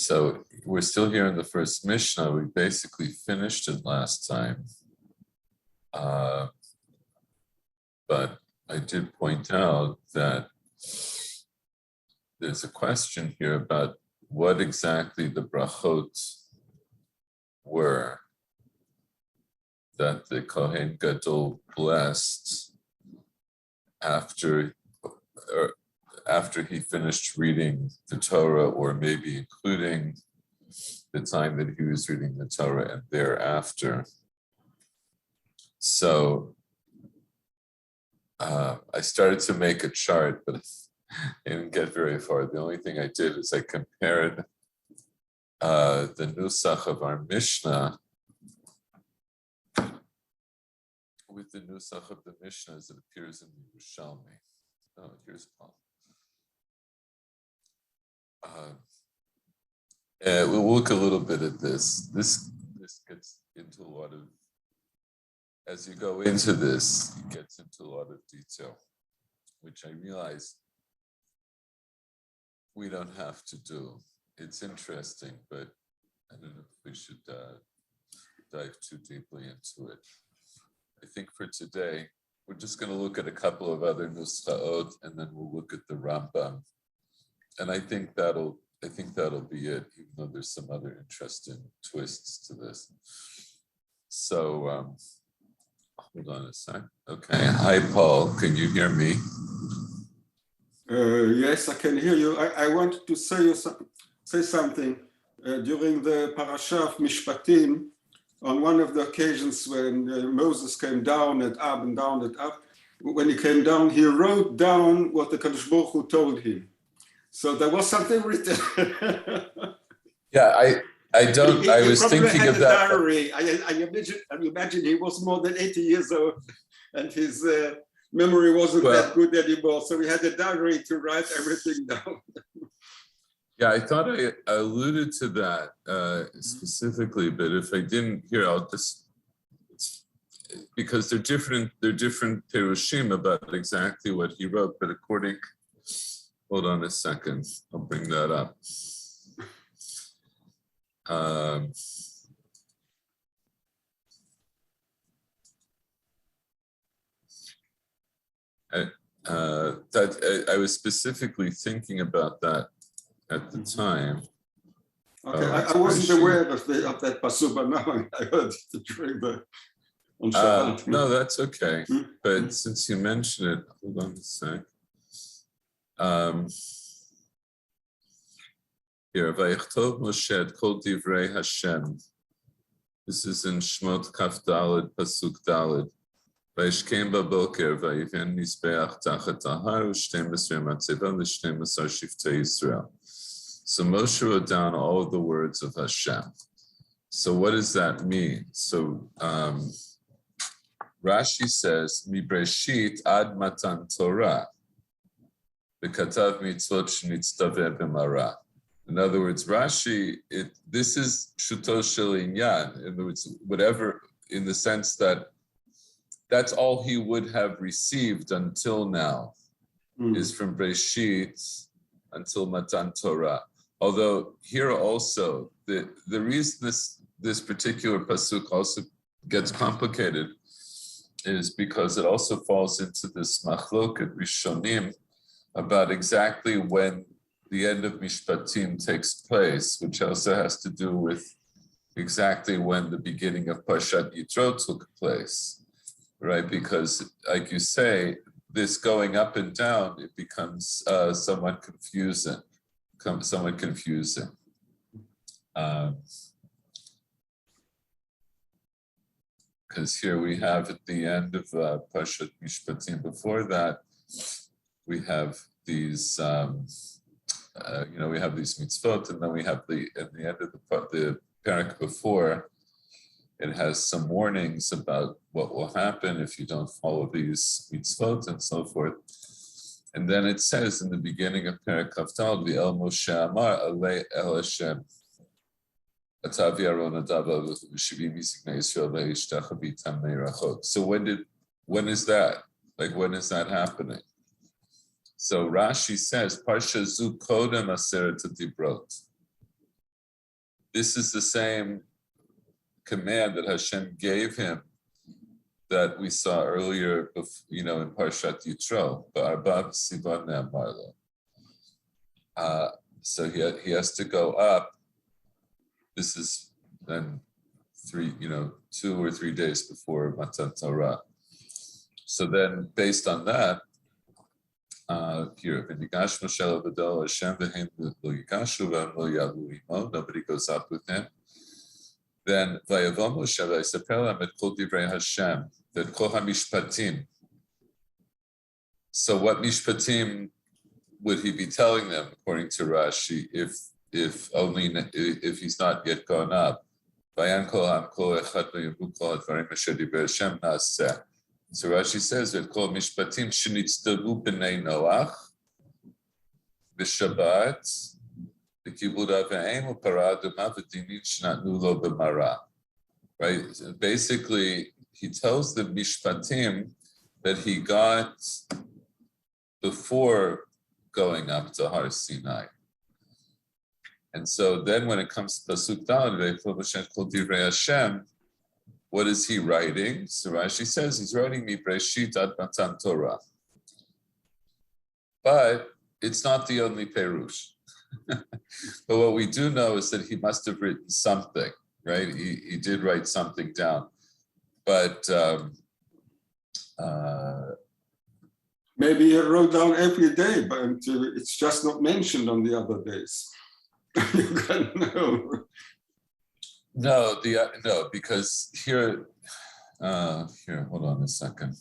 So we're still here in the first Mishnah. We basically finished it last time. But I did point out that there's a question here about what exactly the brachot were that the Kohen Gadol blessed after he finished reading the Torah, or maybe including the time that he was reading the Torah and thereafter. So I started to make a chart, but I didn't get very far. The only thing I did is I compared the nusach of our Mishnah with the nusach of the Mishnah as it appears in the Yerushalmi. Oh, here's Paul. We'll look a little bit at this. This gets into a lot of, as you go into this, it gets into a lot of detail, which I realize we don't have to do. It's interesting, but I don't know if we should dive too deeply into it. I think for today, we're just going to look at a couple of other nuschaot, and then we'll look at the Rambam. And I think that'll be it, even though there's some other interesting twists to this. So hold on a sec. Okay. Hi, Paul. Can you hear me? Yes, I can hear you. I wanted to say something. During the parasha of Mishpatim, on one of the occasions when Moses came down and up and down and up, when he came down, he wrote down what the Kadosh Baruch Hu told him. So there was something written. Yeah, I don't. I was thinking of that. Diary. I imagine he was more than 80 years old, and his memory wasn't that good anymore. So he had a diary to write everything down. Yeah, I thought I alluded to that specifically, but if I didn't hear, I'll just, because they're different perushim about exactly what he wrote. But according, hold on a second, I'll bring that up. I was specifically thinking about that at the time. Okay, I wasn't aware of that pasuk, but now I heard it during on Shabbat. No, that's okay. But since you mentioned it, hold on a sec. Here, Vayichtov Moshe et kol divrei Hashem. This is in Shmot Kaf Daled, pasuk Daled. Vayishkem baboker vayiven mizbeach tachat ahar u'shtei mesrei matzeva l'shtei mesar shiftei Yisrael. So Moshe wrote down all of the words of Hashem. So what does that mean? So Rashi says, Mibreshit ad matan Torah, v'katav mitzvot shenitztaveh b'mara. In other words, Rashi, this is shuto shel inyan. In other words, whatever, in the sense that that's all he would have received until now, is from Breshit until Matan Torah. Although here also, the reason this particular pasuk also gets complicated is because it also falls into this machloket rishonim about exactly when the end of Mishpatim takes place, which also has to do with exactly when the beginning of Parshat Yitro took place, right? Because, like you say, this going up and down, it becomes somewhat confusing. Because here we have at the end of Parshat Mishpatim, before that, we have these, we have these mitzvot, and then we have at the end of the parak before, it has some warnings about what will happen if you don't follow these mitzvot and so forth. And then it says in the beginning of Perek Kaftal, V'el Moshe Amar Alei El Hashem Atavi Aron Adava V'Shivim Yisiknei Yisrael Ve'Yishtach B'Tam Meirachot. So when is that? Like, when is that happening? So Rashi says, Parsha Zu Kodem Aseret Dibrot. this is the same command that Hashem gave him that we saw earlier, in Parshat Yitro. So he has to go up. This is then 2 or 3 days before Matan Torah. So then, based on that, here, nobody goes up with him. Then, that kol hamishpatim. So, what mishpatim would he be telling them, according to Rashi, if he's not yet gone up? So Rashi says that kol mishpatim shenitztavu b'nei Noach b'Shabbat b'kibud avayim u'para aduma v'dinin shenatnu lo b'mara. Right. So basically, he tells the mishpatim that he got before going up to Har Sinai. And so then when it comes to Pasuk Daled, Hashem, what is he writing? So Rashi says he's writing Mibreshit ad Matan Torah. But it's not the only Perush. But what we do know is that he must have written something, right? He did write something down. But maybe he wrote down every day, but it's just not mentioned on the other days. You can't know. No, because here, hold on a second.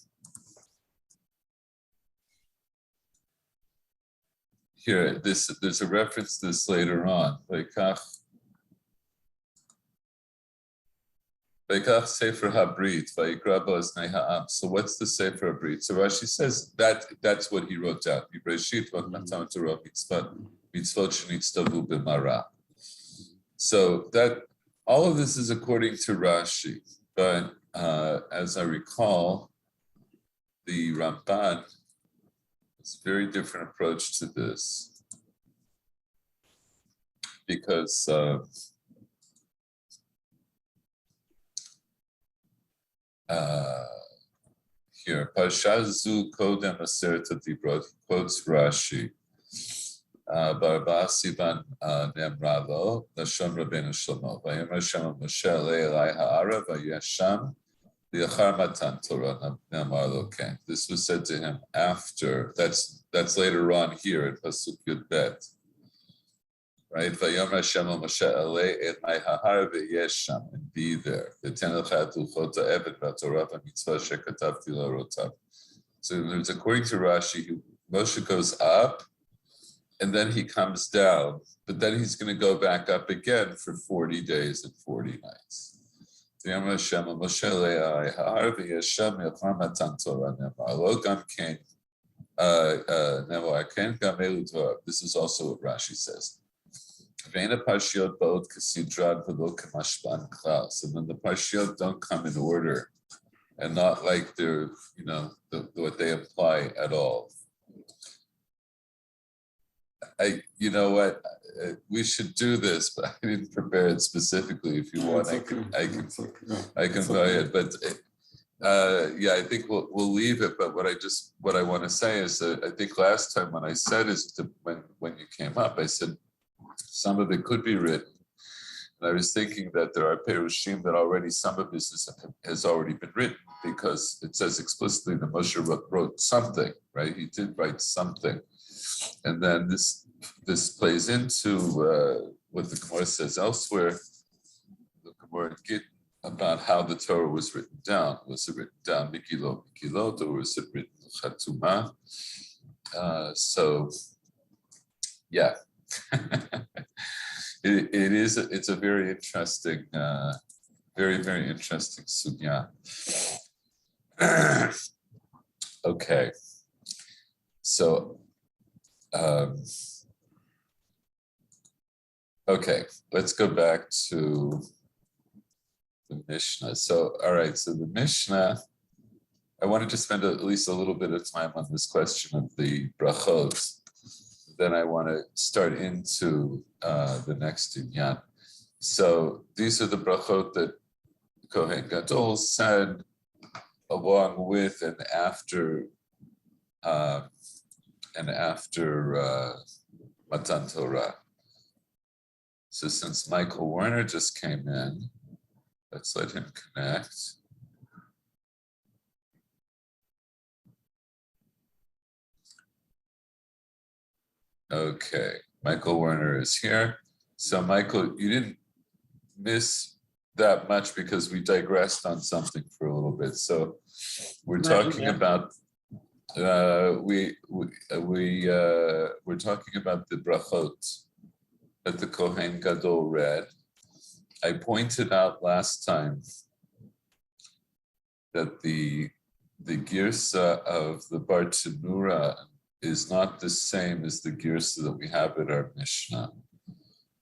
Here, there's a reference to this later on. Sefer Habrit, Vayikra bo Oznei ha'am. So what's the Sefer Habrit? So Rashi says that's what he wrote down. Mibreshit v'Matan Torah mitzvot shenitztavu b'mara. So that all of this is according to Rashi, but as I recall, the Ramban has a very different approach to this because here, Parsha Zu Kodem Aseret HaDibrot, quotes Rashi. Barba Sivan Nemralo, Lashon Rabbeinu Shlomo. Vayomer Hashem Moshe Elei Elai Ha'ara Vayesham Liachar Matan Torah Nemralo Ken. This was said to him after. That's later on here at Pasuk Yud Bet. Right? Vayomer Hashem Moshe Elei Elai Ha'ara Vayesham, and be there. V'ten Lecha et Luchot ha'Eved v'Torah v'Mitzvah shekatavti la'rotav. So there's according to Rashi, Moshe goes up. And then he comes down, but then he's going to go back up again for 40 days and 40 nights. This is also what Rashi says. So then the Parshiot don't come in order and not like they're, what they imply at all. You know what? We should do this, but I didn't prepare it specifically. If you want, I can buy it. But I think we'll leave it. But what I want to say is that I think last time when I said when you came up, I said some of it could be written. And I was thinking that there are perushim that already some of this has already been written because it says explicitly that Moshe wrote something, right? He did write something. And then this plays into what the Gemara says elsewhere. The Gemara Git about how the Torah was written down. Was it written down mikilot, or was it written chatuma? So, yeah, it's a very interesting, very interesting sugya. Okay, so. Okay, let's go back to the Mishnah. So, all right, so the Mishnah, I wanted to spend at least a little bit of time on this question of the brachot. Then I want to start into the next inyan. So these are the brachot that Kohen Gadol said along with and after Matan Torah. So since Michael Werner just came in, let's let him connect. Okay, Michael Werner is here. So Michael, you didn't miss that much because we digressed on something for a little bit. So we're talking about we're talking about the brachot that the Kohen Gadol read. I pointed out last time that the girsa of the Bartanura is not the same as the girsa that we have in our Mishnah,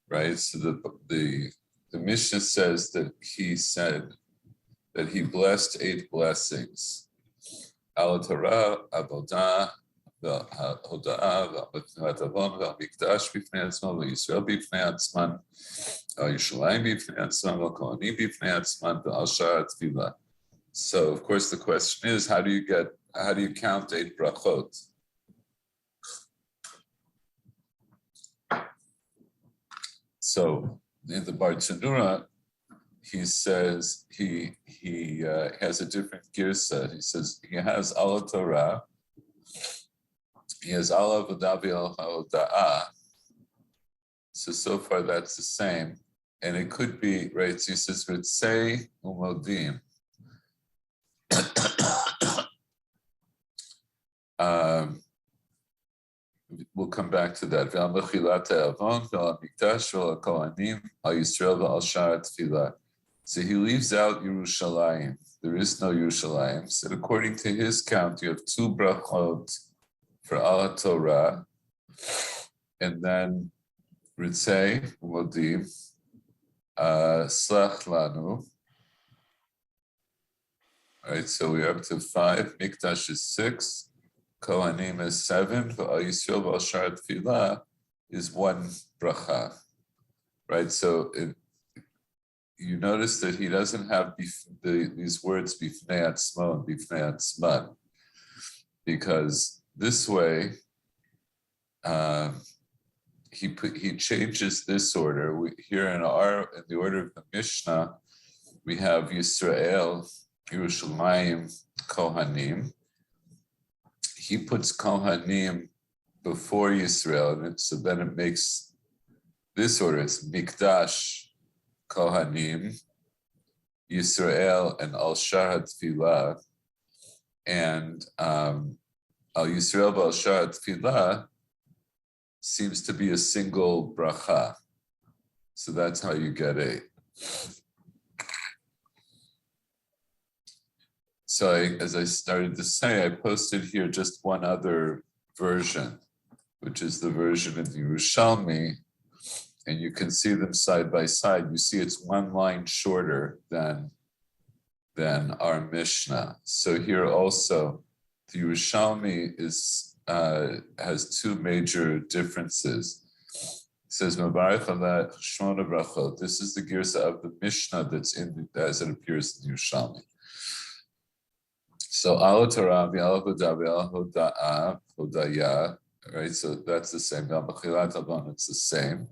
right? So the Mishnah says that he said that he blessed 8 blessings. Al Torah, Avodah, Hoda'ah, V'Mechinat Avon, V'Mikdash b'fnei atzman, V'Yisrael b'fnei atzman, V'Yerushalayim b'fnei atzman, V'Kohanim b'fnei atzman, V'Al Sha'ar Tefillah. So of course the question is, how do you count 8 brachot? So in the Bartanura, he says he has a different girsa. He says he has Al Torah, he has Al Avodah V'Al Hoda'ah. So far that's the same, and it could be right. So he says Ritzei Umodim. We'll come back to that. So he leaves out Yerushalayim. There is no Yerushalayim. So according to his count, you have 2 brachot for Al Torah, and then Ritzei Umodim, Slach Lanu. All right, so we're up to 5. Mikdash is 6. Kohanim is 7. V'al Yisrael v'al Sha'ar Tefillah is 1 bracha. Right, so you notice that he doesn't have these words bifnei atzmo and bifnei atzman, because this way he changes this order. Here in the order of the Mishnah, we have Yisrael, Yerushalayim, Kohanim. He puts Kohanim before Yisrael, and so then it makes this order. It's Mikdash, Kohanim, Yisrael, and Al Sha'ar Tefillah. And Al Yisrael Al Sha'ar Tefillah seems to be a single bracha. So that's how you get 8. So as I started to say, I posted here just one other version, which is the version of the Yerushalmi, and you can see them side by side. You see it's 1 line shorter than our Mishnah. So here also, the Yerushalmi has 2 major differences. It says, Mavarech ala Shmona brachot. This is the girsa of the Mishnah that's as it appears in the Yerushalmi. So Al Torah, V'Al Avodah, V'Al Hoda'ah, Hodaya, right? So that's the same. V'Al Mechilat Avon, it's the same.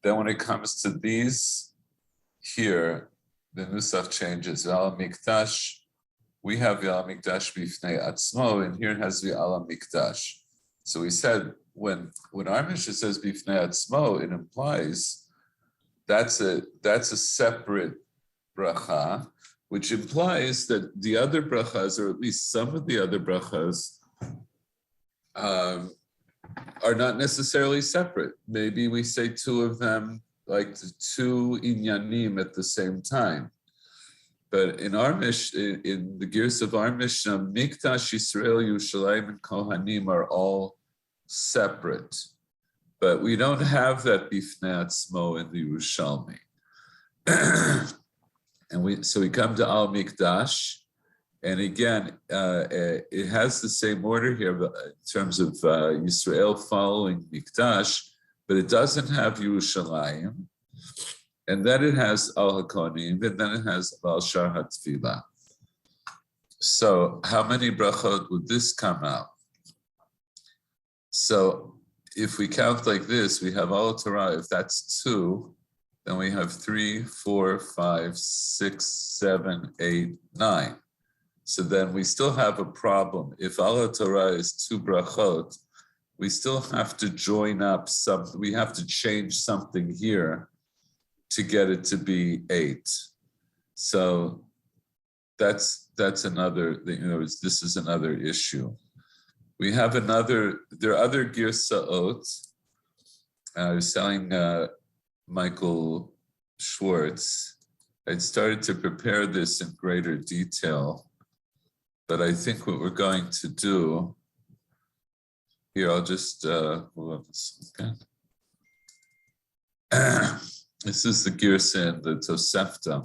Then when it comes to these here, the Nusach changes. V'Al Mikdash, we have V'Al Mikdash b'fnei atzmo, and here it has V'Al Mikdash. So we said when our Mishnah says b'fnei atzmo, it implies that's a separate bracha, which implies that the other brachas, or at least some of the other brachas, are not necessarily separate. Maybe we say 2 of them, like the 2 inyanim at the same time. But in our Mishnah, in the gears of our Mishnah, Mikdash, Yisrael, Yerushalayim, and Kohanim are all separate. But we don't have that bifnei atzmo in the Yerushalmi. And so we come to Al Mikdash, and again, it has the same order here in terms of Yisrael following Mikdash, but it doesn't have Yerushalayim. And then it has Al HaKonim, and then it has Al Shar HaTfilah. So how many brachot would this come out? So if we count like this, we have Al Torah. If that's 2, then we have 3, 4, 5, 6, 7, 8, 9. So then we still have a problem. If Al Torah is 2 brachot, we still have to join up something. We have to change something here to get it to be 8. So that's another thing. This is another issue. We have there are other girsaot. I was telling Michael Schwartz, I'd started to prepare this in greater detail, but I think what we're going to do, here, I'll just, hold on a second. This is the girsa in the Tosefta.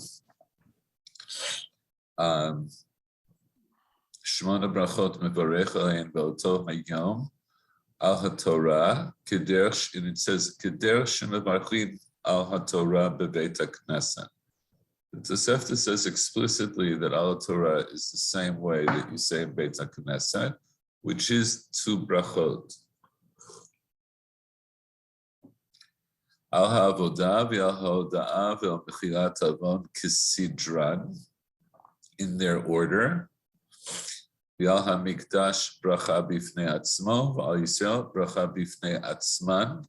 Shmona brachot mevarech alein be'oto hayom al haTorah kederch, and it says kederch shemevarchim al haTorah bebeit hakneset. The Tosefta says explicitly that al haTorah is the same way that you say in Beit HaKnesset, which is 2 brachot. Al ha'avodah ve'al ha'oda'ah ve'al mechilat avon kisidran, in their order. Ve'al ha'mikdash bracha bifnei atzmo, ve'al Yisrael bracha bifnei atzman,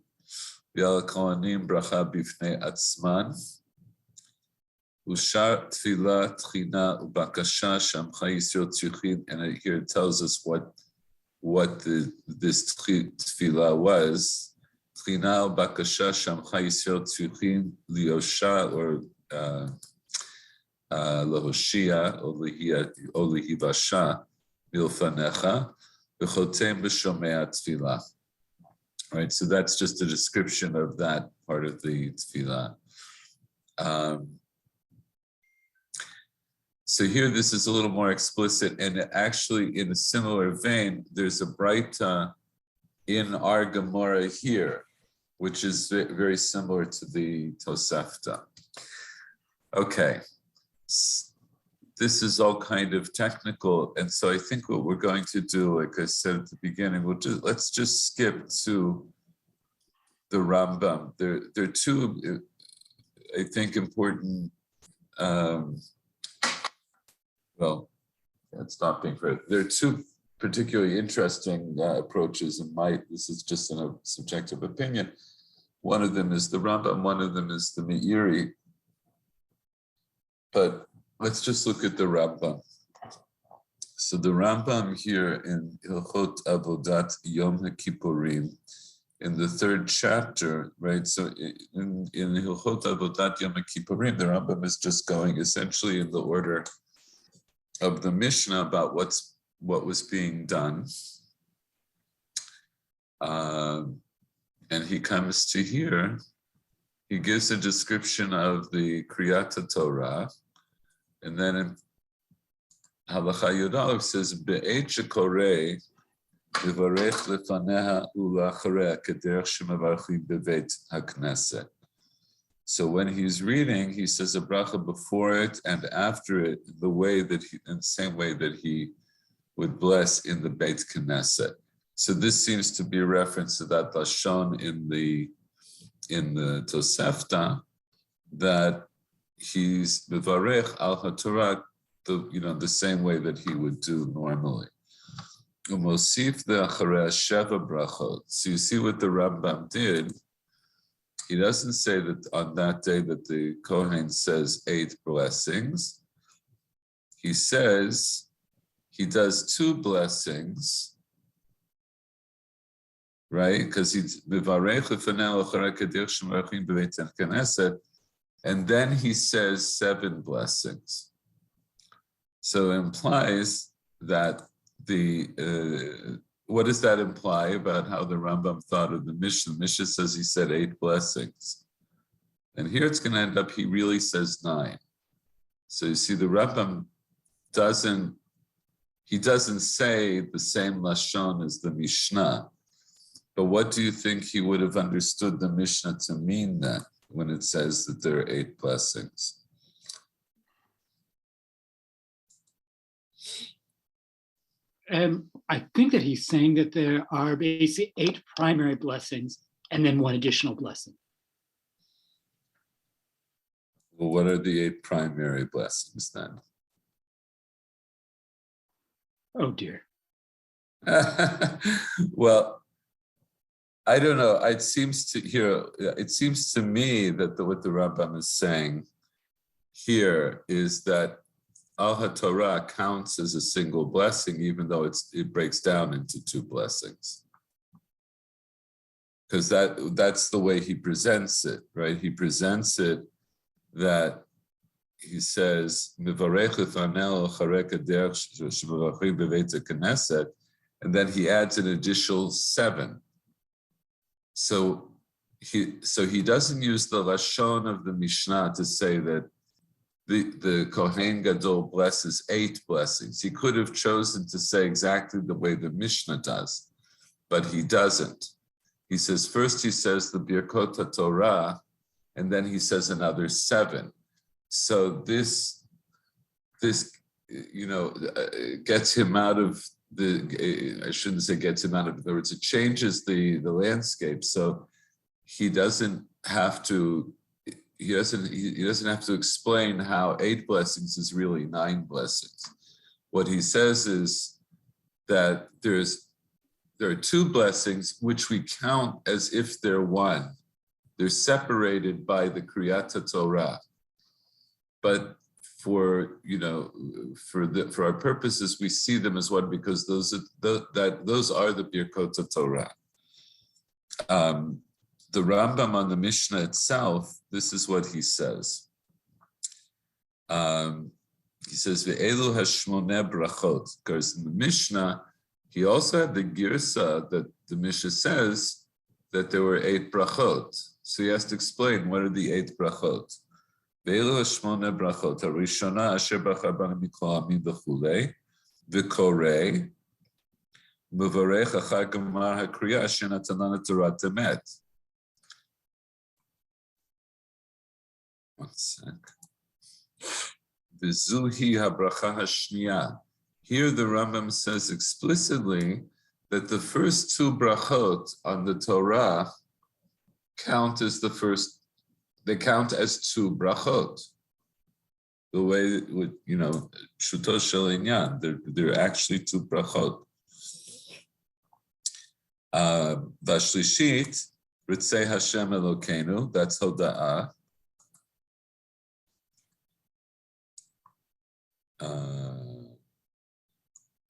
ve'al kohanim bracha bifnei atzman. Ushar tefillah tchina ubakasha shamcha Yisrael tzrichin, and here it tells us what this tefillah was. Tchina ubakasha shamcha Yisrael tzrichin liosha, or lahoshia, or lihivasha milfanecha v'chotem b'shomei tefillah. Right, so that's just a description of that part of the tefillah. So here, this is a little more explicit, and actually, in a similar vein, there's a braita in our Gemara here, which is very similar to the Tosefta. Okay, this is all kind of technical, and so I think what we're going to do, like I said at the beginning, let's just skip to the Rambam. There are 2, I think, important. Well, it's not being fair. There are 2 particularly interesting approaches, and this is just in a subjective opinion. One of them is the Rambam, one of them is the Meiri. But let's just look at the Rambam. So the Rambam here in Hilchot Avodat Yom HaKippurim, in the 3rd chapter, right? So in Hilchot Avodat Yom HaKippurim, the Rambam is just going essentially in the order of the Mishnah about what was being done. And he comes to here, he gives a description of the Kriyat Torah, and then in Halacha Yud Aleph says, Be'et shekoreh v'varech lefaneha u'la'achareh kederech shemevarchim bebeit hakneset. So when he's reading, he says a bracha before it and after it, in the same way that he would bless in the Beit Knesset. So this seems to be a reference to that lashon in the Tosefta, that he's mevarech al haTorah, the same way that he would do normally. Umosif the acharei sheva brachot. So you see what the Rambam did. He doesn't say that on that day that the Kohen says 8 blessings. He says he does 2 blessings, right? Because he's mevarech lefaneh acharei kederech shemevarchim bebeit knesset, and then he says 7 blessings. So it implies that what does that imply about how the Rambam thought of the Mishnah? The Mishnah says he said 8 blessings. And here it's going to end up, he really says 9. So you see, the Rambam doesn't say the same lashon as the Mishnah. But what do you think he would have understood the Mishnah to mean then? when it says that there are 8 blessings. I think that he's saying that there are basically 8 primary blessings and then 1 additional blessing. Well, what are the 8 primary blessings then? Oh dear. Well, I don't know. It seems to me that what the Rambam is saying here is that Al HaTorah counts as a single blessing, even though it breaks down into 2 blessings. Because that's the way he presents it, right? He presents it that he says, and then he adds an additional 7. So he doesn't use the lashon of the Mishnah to say that the Kohen Gadol blesses 8 blessings. He could have chosen to say exactly the way the Mishnah does, but he doesn't. He says, first he says the Birkot HaTorah, and then he says another 7. So this gets him out of I shouldn't say gets him out of, in other words, it changes the landscape. So he doesn't have to explain how 8 blessings is really 9 blessings. What he says is that there are 2 blessings which we count as if they're 1. They're separated by the Kriyat Torah, but for our purposes, we see them as 1 because those are the Birkot Torah. The Rambam on the Mishnah itself, this is what he says. He says, "Ve'elu hashmoneh brachot." Because in the Mishnah, he also had the girsa that the Mishnah says that there were 8 brachot. So he has to explain what are the 8 brachot. Ve'elu hashmoneh brachot. Harishona asher bracha banu mikol amin v'chulei v'korei mevarech achar gemar hakriya asher natan lanu Torah emet. One sec. V'zuhi habracha hashniya. Here the Rambam says explicitly that the first 2 brachot on the Torah count as they count as 2 brachot. The way Pshuto Shel Inyan, they're actually 2 brachot. Vashlishit, Ritzei Hashem Elokeinu, that's Hoda'ah.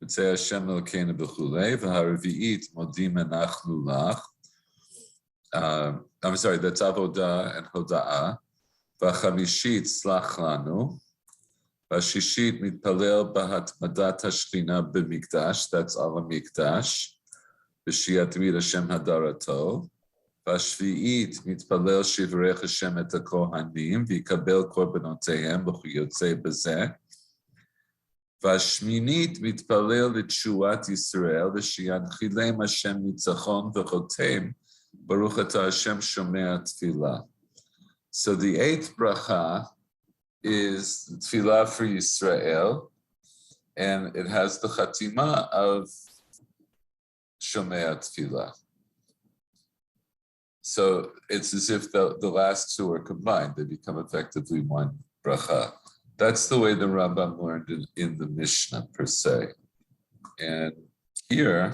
Ritzei Hashem Elokeinu b'chulei, v'haravi'it modim enachnu lach. I'm sorry, that's Avodah and Hoda'ah. V'chamishit slach lanu. V'shishit mitpalel b'hatmadat hashchina b'mikdash, that's Al HaMikdash. V'shiyatmid Hashem hadarato. V'shvi'it mitpalel shivrech Hashem et hakohanim, v'yikabel korbanoteihem v'chuyotzei b'zeh. V'shminit mitpalel l'tshuat Yisrael, v'shiyanchilem Hashem nitzachon v'chotem, Baruch atah Hashem shomea tefillah. So the 8th bracha is tefillah for Yisrael, and it has the chatima of shomea tefillah. So it's as if the last 2 are combined; they become effectively 1 bracha. That's the way the Rambam learned in the Mishnah per se. And here,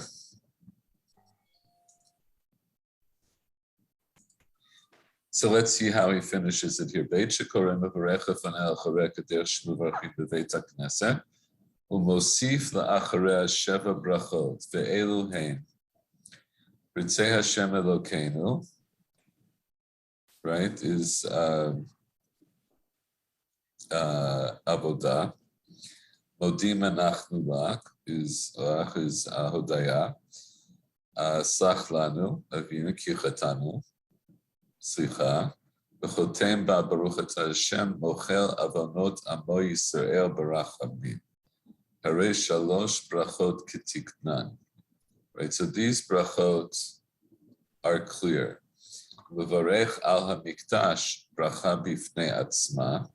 so let's see how he finishes it here. Beit shekoreh mevarecha fanei acharei kaderech shemevarchim bebeit hakneset, umosif la'acharei 7 brachot, ve'elu hein. Ritzei Hashem Elokeinu, right, is Avodah. Modim enachnu lach is Hodaya. Slach lanu, avinu ki chatanu. Slicha, v'chotem ba baruch atah Hashem mochel avonot amo Yisrael barachamim. Harei 3 brachot ketiknan. Right, so these brachot are clear. Levarech al hamikdash bracha bifnei atzma,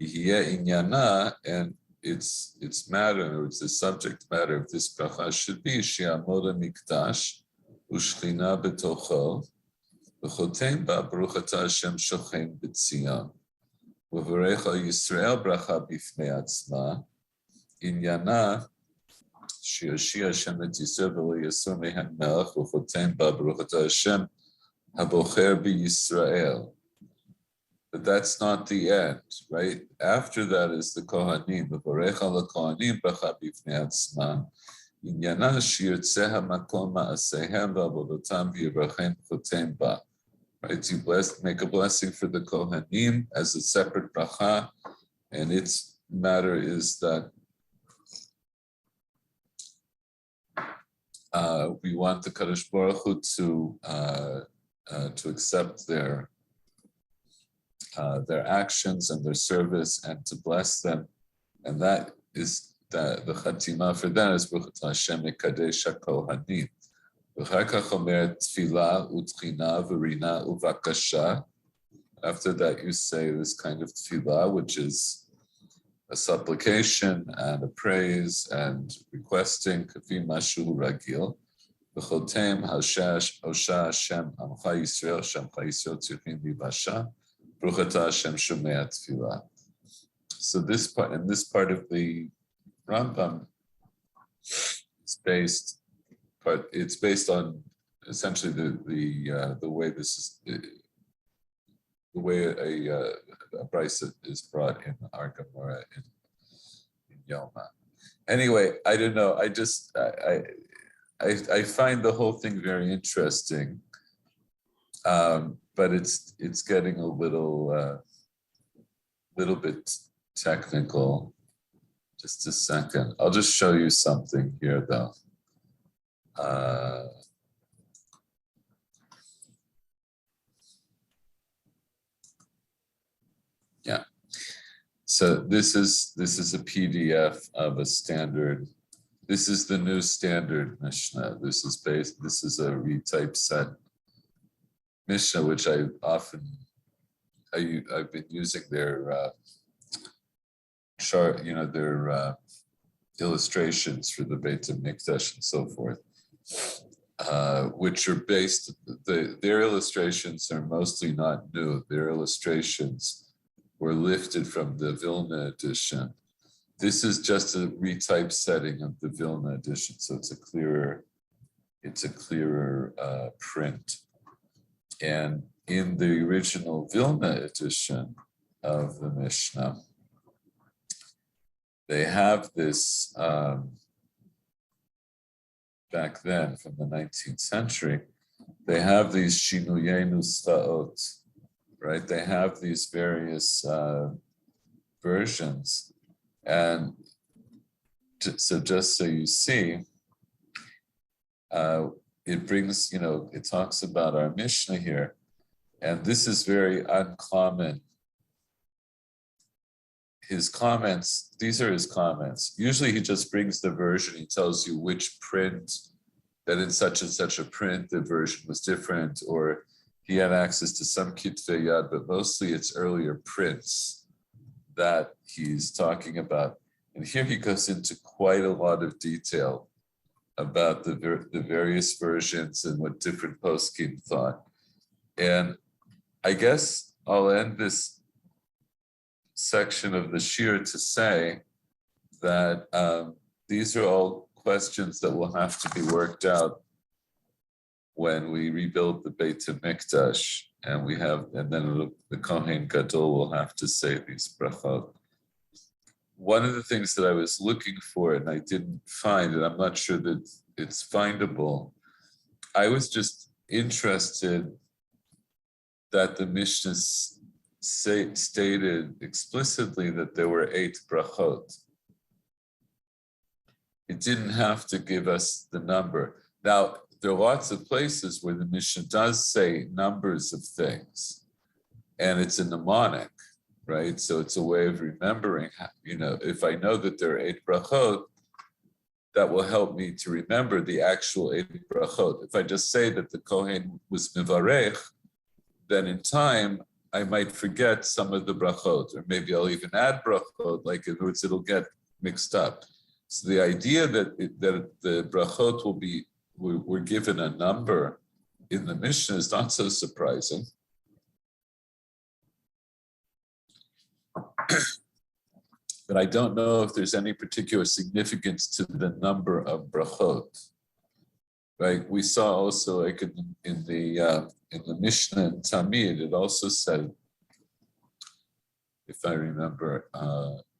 yihye inyana, and its matter, or it's the subject matter of this bracha should be she'amod hamikdash u'shchina betocho v'chotem ba baruch atah Hashem shochen b'tzion. Levarech al Yisrael bracha bifnei atzma, inyana שיושיע השם את ישראל ולא יסור מהם מלך וחותם בה ברוך אתה השם הבוחר בישראל. But that's not the end, right? After that is the Kohanim. מברך על הכהנים ברכה בפני עצמם. עניינה שירצה המקום מעשיהם ועבודתם ויברכם חותם בה. Right? To make a blessing for the Kohanim as a separate bracha, and its matter is that we want the Kadosh Baruch Hu to accept their actions and their service and to bless them, and that is the Chatima for that is Baruch Atah Hashem Mekadesh HaKohanim. V'char kach omer tefillah u'tchina v'rina u'vakasha. After that, you say this kind of tefillah, which is a supplication and a praise and requesting kafi mashu ragil. V'chotem hosha Hashem amcha Yisrael shemcha Yisrael tzirchin v'vasha baruch atah Hashem shomea tefillah. So this part and this part of the Rambam is based on essentially the way this is the way a brisa is brought in our Gemara in Yoma. Anyway, I don't know. I find the whole thing very interesting, but it's getting a little bit technical. Just a second. I'll just show you something here, though. Yeah. So this is a PDF of a standard. This is the new standard Mishnah. This is a retype set Mishnah, which I've been using their chart, their illustrations for the Beit HaMikdash and so forth, which are based. Their illustrations are mostly not new. Their illustrations were lifted from the Vilna edition. This is just a retype setting of the Vilna edition, so it's a clearer print. And in the original Vilna edition of the Mishnah, they have this back then from the 19th century. They have these shinuyei nuschaot. Right, they have these various versions, and so just so you see, it brings, it talks about our Mishnah here, and this is very uncommon. His comments, these are his comments. Usually he just brings the version, he tells you which print, that in such and such a print, the version was different, or he had access to some kitvei yad, but mostly it's earlier prints that he's talking about. And here he goes into quite a lot of detail about the various versions and what different poskim thought. And I guess I'll end this section of the shir to say that these are all questions that will have to be worked out when we rebuild the Beit HaMikdash, and then the Kohen Gadol will have to say these brachot. One of the things that I was looking for and I didn't find, and I'm not sure that it's findable, I was just interested that the Mishnah stated explicitly that there were 8 brachot. It didn't have to give us the number. Now, there are lots of places where the Mishnah does say numbers of things, and it's a mnemonic, right? So it's a way of remembering, if I know that there are 8 brachot, that will help me to remember the actual 8 brachot. If I just say that the Kohen was mivarech, then in time, I might forget some of the brachot, or maybe I'll even add brachot, like in other words, it'll get mixed up. So the idea that the brachot we're given a number in the Mishnah is not so surprising. But I don't know if there's any particular significance to the number of brachot. Right? We saw also, like in the Mishnah in Tamid, it also said, if I remember,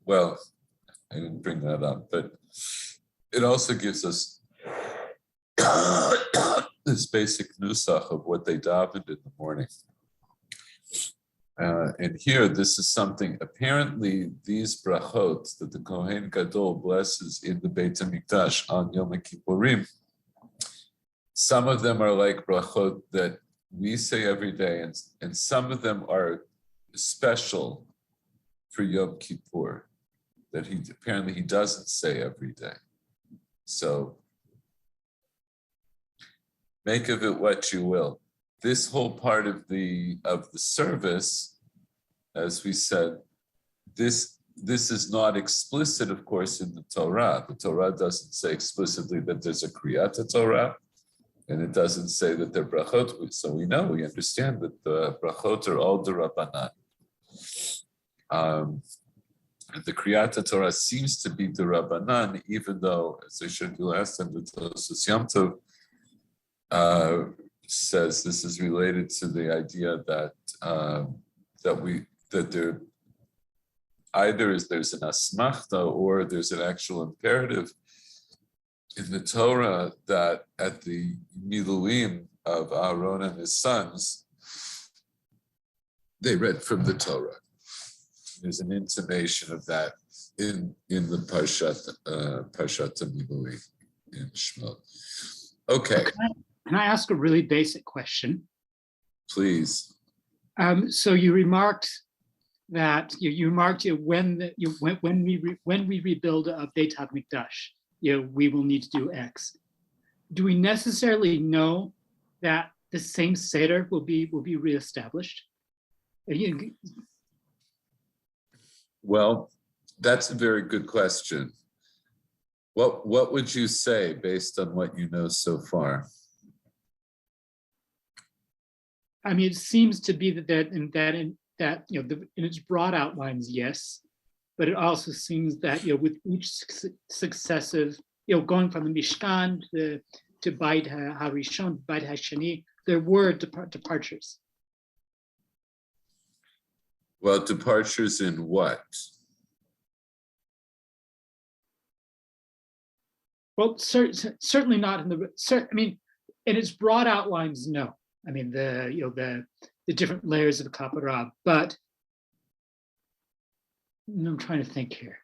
well, I didn't bring that up, but it also gives us this basic nusach of what they davened in the morning. And here, this is something, apparently these brachot that the Kohen Gadol blesses in the Beit HaMikdash on Yom Kippurim, some of them are like brachot that we say every day, and some of them are special for Yom Kippur, that he doesn't say every day. So make of it what you will. This whole part of the service, as we said, this is not explicit, of course, in the Torah. The Torah doesn't say explicitly that there's a Kriyat Torah, and it doesn't say that they're brachot. So we understand that the brachot are all d'Rabbanan. The Kriyat Torah seems to be d'Rabbanan, even though, as I showed you last time, the Tosos Yom Tov says this is related to the idea that there either there's an asmachta or there's an actual imperative in the Torah that at the miluim of Aaron and his sons, they read from the Torah. There's an intimation of that in the Parshat Miluim in Shemot. Okay. Can I ask a really basic question? Please. So you remarked that when we rebuild a Beit HaMikdash, we will need to do X. Do we necessarily know that the same Seder will be reestablished? Well, that's a very good question. What would you say based on what you know so far? I mean, it seems to be that in its broad outlines, yes, but it also seems that with each successive, going from the Mishkan to Beit HaRishon, Beit HaSheni, there were departures. Well, departures in what? Well, certainly not in the. I mean, in its broad outlines, no. I mean, the different layers of the Kapara, but I'm trying to think here.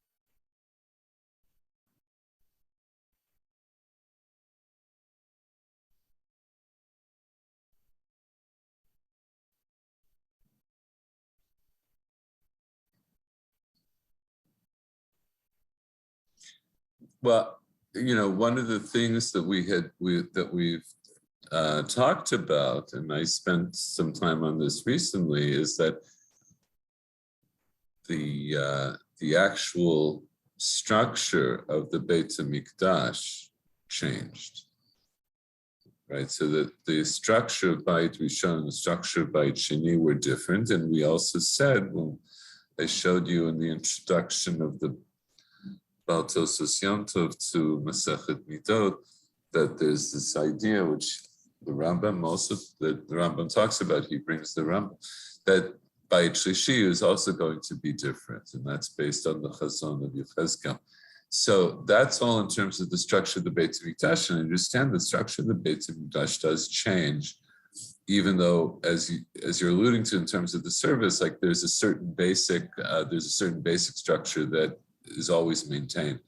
Well, one of the things that we've talked about, and I spent some time on this recently, is that the actual structure of the Beit HaMikdash changed, right? So that the structure of Beit Rishon and the structure of Beit Sheni were different, and we also said, when I showed you in the introduction of the Baal Tosos Yom Tov to Masechet Midot, that there's this idea which the Rambam talks about, he brings the Rambam, that Beit Shlishi is also going to be different, and that's based on the Chazon of Yechezkel. So that's all in terms of the structure of the Beit HaMikdash, and I understand the structure of the Beit HaMikdash does change, even though, as you're alluding to in terms of the service, like there's a certain basic structure that is always maintained.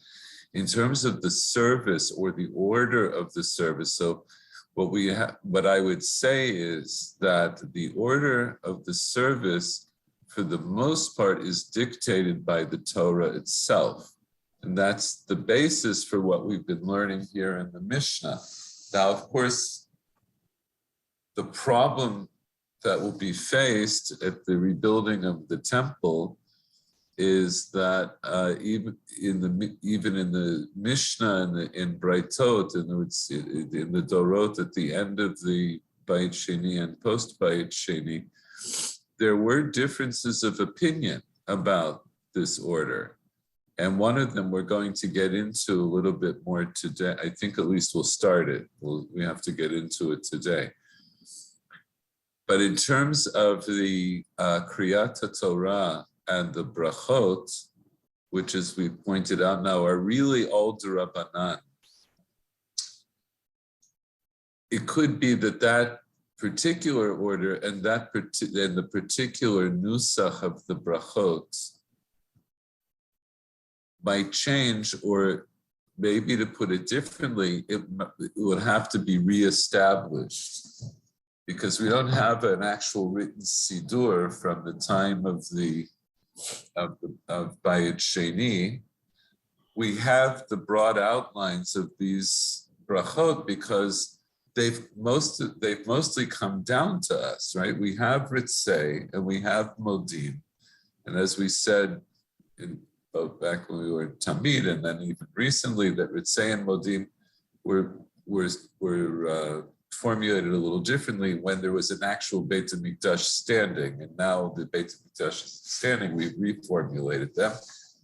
In terms of the service or the order of the service, so what I would say is that the order of the service, for the most part, is dictated by the Torah itself. And that's the basis for what we've been learning here in the Mishnah. Now, of course, the problem that will be faced at the rebuilding of the temple is that even in the Mishnah and in Braitot, in the Dorot at the end of the Bayit Sheni and post Bayit Sheni, there were differences of opinion about this order. And one of them we're going to get into a little bit more today. I think at least we'll start it. We have to get into it today. But in terms of the Kriyat Torah and the Brachot, which, as we pointed out now, are really all D'Rabbanan, it could be that particular order and the particular nusach of the Brachot might change, or maybe, to put it differently, it would have to be reestablished, because we don't have an actual written Sidur from the time of Bayit Sheni. We have the broad outlines of these brachot because they've mostly come down to us, right? We have Ritzei and we have Modim, and as we said back when we were Tamid, and then even recently, that Ritzei and Modim were formulated a little differently when there was an actual Beit HaMikdash standing, and now the Beit HaMikdash is standing, we've reformulated them.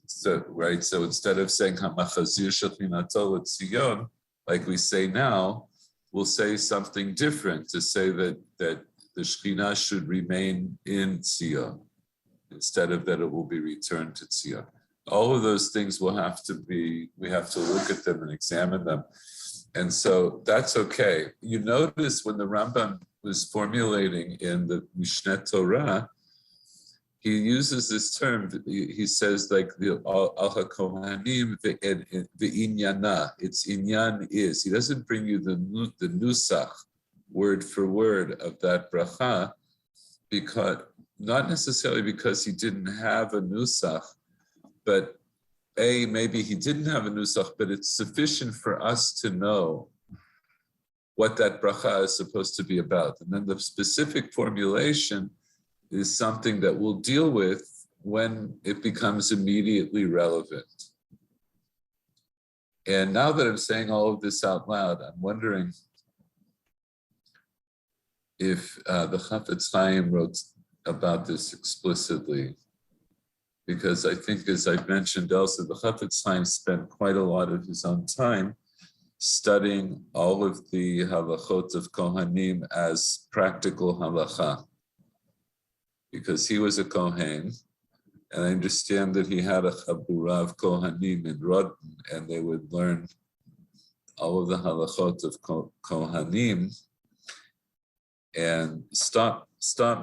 So, right, so instead of saying Hamachazir Shechinato Tzion, like we say now, we'll say something different to say that the Shekhinah should remain in Tzion, instead of that it will be returned to Tzion. All of those things we have to look at them and examine them. And so that's okay. You notice when the Rambam was formulating in the Mishneh Torah, he uses this term. He says, like, the al hakohanim ve'inyana. It's inyan is. He doesn't bring you the nusach word for word of that bracha, because not necessarily because he didn't have a nusach, but maybe he didn't have a nusach, but it's sufficient for us to know what that bracha is supposed to be about. And then the specific formulation is something that we'll deal with when it becomes immediately relevant. And now that I'm saying all of this out loud, I'm wondering if the Chafetz Chaim wrote about this explicitly, because I think, as I've mentioned also, the Chafetz Chaim spent quite a lot of his own time studying all of the halachot of Kohanim as practical halacha, because he was a Kohen, and I understand that he had a chabura of Kohanim in Rodin, and they would learn all of the halachot of Kohanim. And stop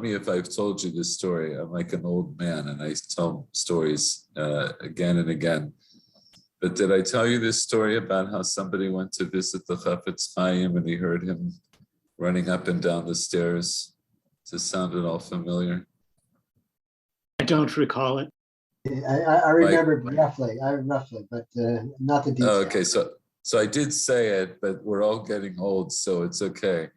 me if I've told you this story. I'm like an old man and I tell stories again and again. But did I tell you this story about how somebody went to visit the Chafetz Chaim and he heard him running up and down the stairs? Does it sound at all familiar? I don't recall it. I remember roughly, but not the details. Oh, okay, so I did say it, but we're all getting old, so it's okay.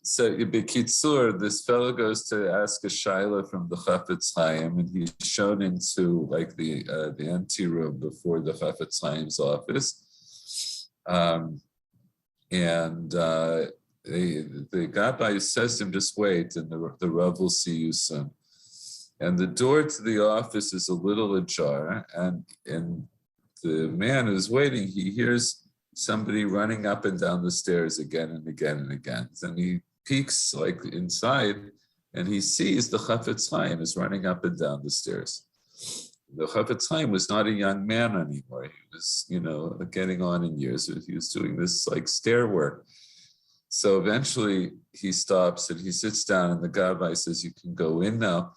So B'kitzur, this fellow goes to ask a shaila from the Chafetz Chaim, and he's shown into like the anteroom before the Chafetz Chaim's office, and the Gabbai says to him, "Just wait, and the Rav will see you soon." And the door to the office is a little ajar, and the man who's waiting, he hears somebody running up and down the stairs again and again and again. And he peeks like inside, and he sees the Chafetz Chaim is running up and down the stairs. The Chafetz Chaim was not a young man anymore. He was, getting on in years. He was doing this like stair work. So eventually he stops and he sits down, and the Gabbai says, "You can go in now."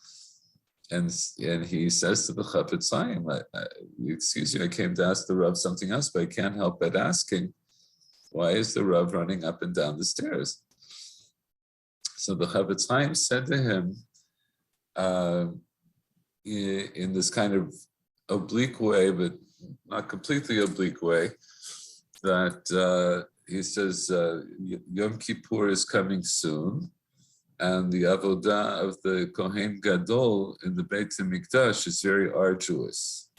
And he says to the Chafetz Chaim, "Excuse me, I came to ask the Rav something else, but I can't help but asking, why is the Rav running up and down the stairs?" So the Chafetz Chaim said to him, in this kind of oblique way, but not completely oblique way, that he says Yom Kippur is coming soon, and the avodah of the Kohen Gadol in the Beit HaMikdash is very arduous,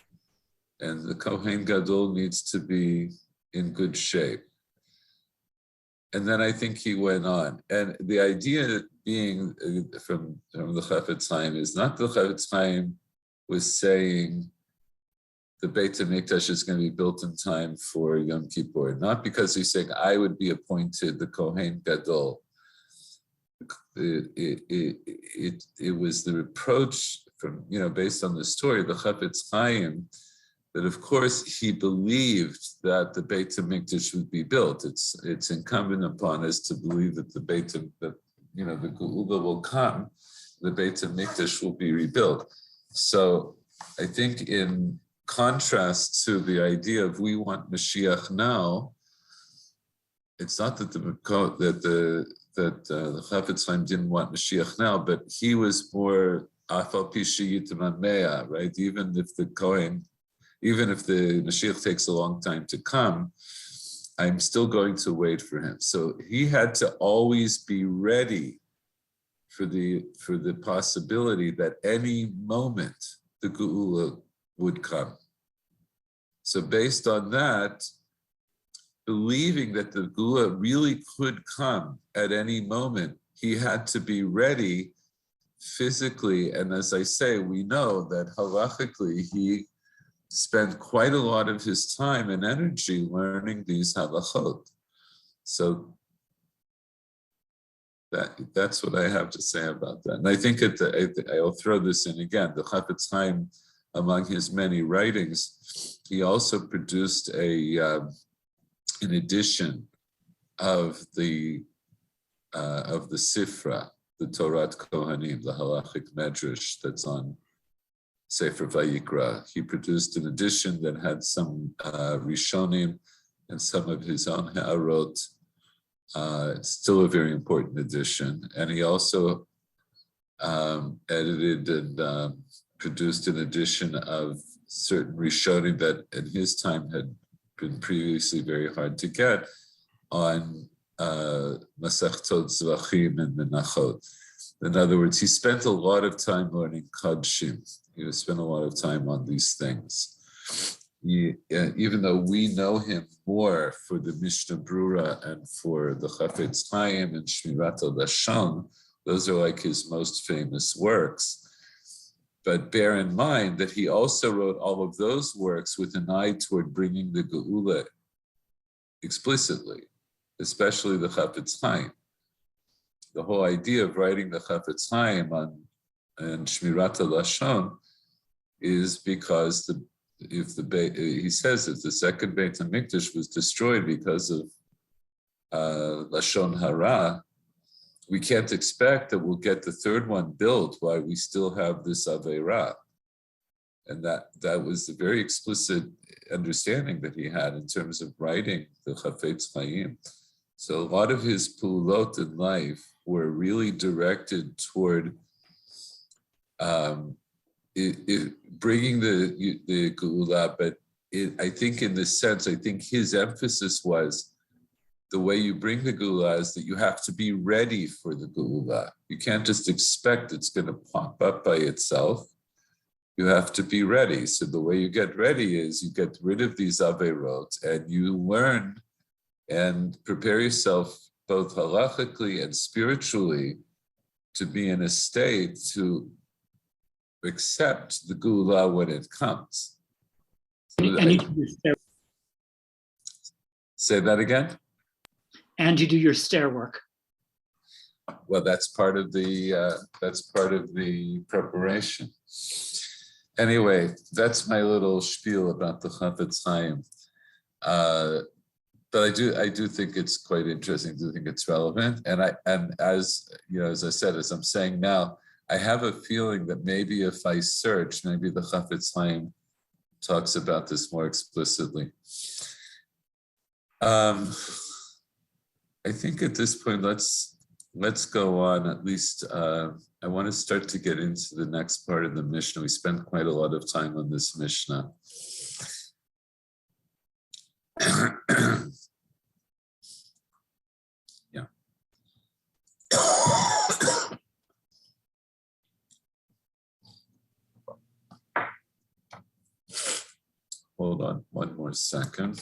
and the Kohen Gadol needs to be in good shape. And then I think he went on, and the idea being from the Chafetz Chaim is not the Chafetz Chaim was saying the Beit HaMikdash is going to be built in time for Yom Kippur, not because he's saying I would be appointed the Kohen Gadol. It was the reproach from, based on the story of the Chafetz Chaim, that of course he believed that the Beit HaMikdash would be built. It's incumbent upon us to believe that the Geula will come, the Beit HaMikdash will be rebuilt. So I think in contrast to the idea of we want Mashiach now, it's not that the Chafetz Chaim didn't want Mashiach now, but he was more afal pi sheyitim hamea, right? Even if the Mashiach takes a long time to come, I'm still going to wait for him. So he had to always be ready for the possibility that any moment the Geula would come. So based on that, believing that the Geula really could come at any moment, he had to be ready physically. And as I say, we know that halachically, he spent quite a lot of his time and energy learning these halachot. So that's what I have to say about that. And I think I'll throw this in again. The Chafetz Chaim, among his many writings, he also produced an edition of the Sifra, the Torat Kohanim, the halachic medrash that's on Sefer Vayikra. He produced an edition that had some Rishonim and some of his own Ha'arot. It's still a very important edition. And he also edited and produced an edition of certain Rishonim that in his time had been previously very hard to get on Masechtot Zvachim and Menachot. In other words, he spent a lot of time learning Kadshim. He spent a lot of time on these things. Even though we know him more for the Mishnah Brura and for the Chafetz Chaim and Shmirat HaLashon, those are like his most famous works. But bear in mind that he also wrote all of those works with an eye toward bringing the Geula explicitly, especially the Chafetz Chaim. The whole idea of writing the Chafetz Chaim and Shmirat HaLashon is because he says if the second Beit HaMikdash was destroyed because of Lashon Hara, we can't expect that we'll get the third one built while we still have this Aveira. And that was the very explicit understanding that he had in terms of writing the Chafetz Chaim. So a lot of his pulot in life were really directed toward bringing the Geula, but I think in this sense, I think his emphasis was the way you bring the Geula is that you have to be ready for the Geula. You can't just expect it's going to pop up by itself. You have to be ready. So the way you get ready is you get rid of these Aveirot and you learn and prepare yourself both halachically and spiritually to be in a state to accept the Geula when it comes. So say that again? And you do your stair work. Well, that's part of the preparation. Anyway, that's my little spiel about the Chafetz Chaim. But I do think it's quite interesting. I do think it's relevant. And as I said, as I'm saying now, I have a feeling that maybe if I search, maybe the Chafetz Chaim talks about this more explicitly. I think at this point, let's go on. At least I want to start to get into the next part of the Mishnah. We spent quite a lot of time on this Mishnah. more second.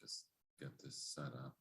Just get this set up.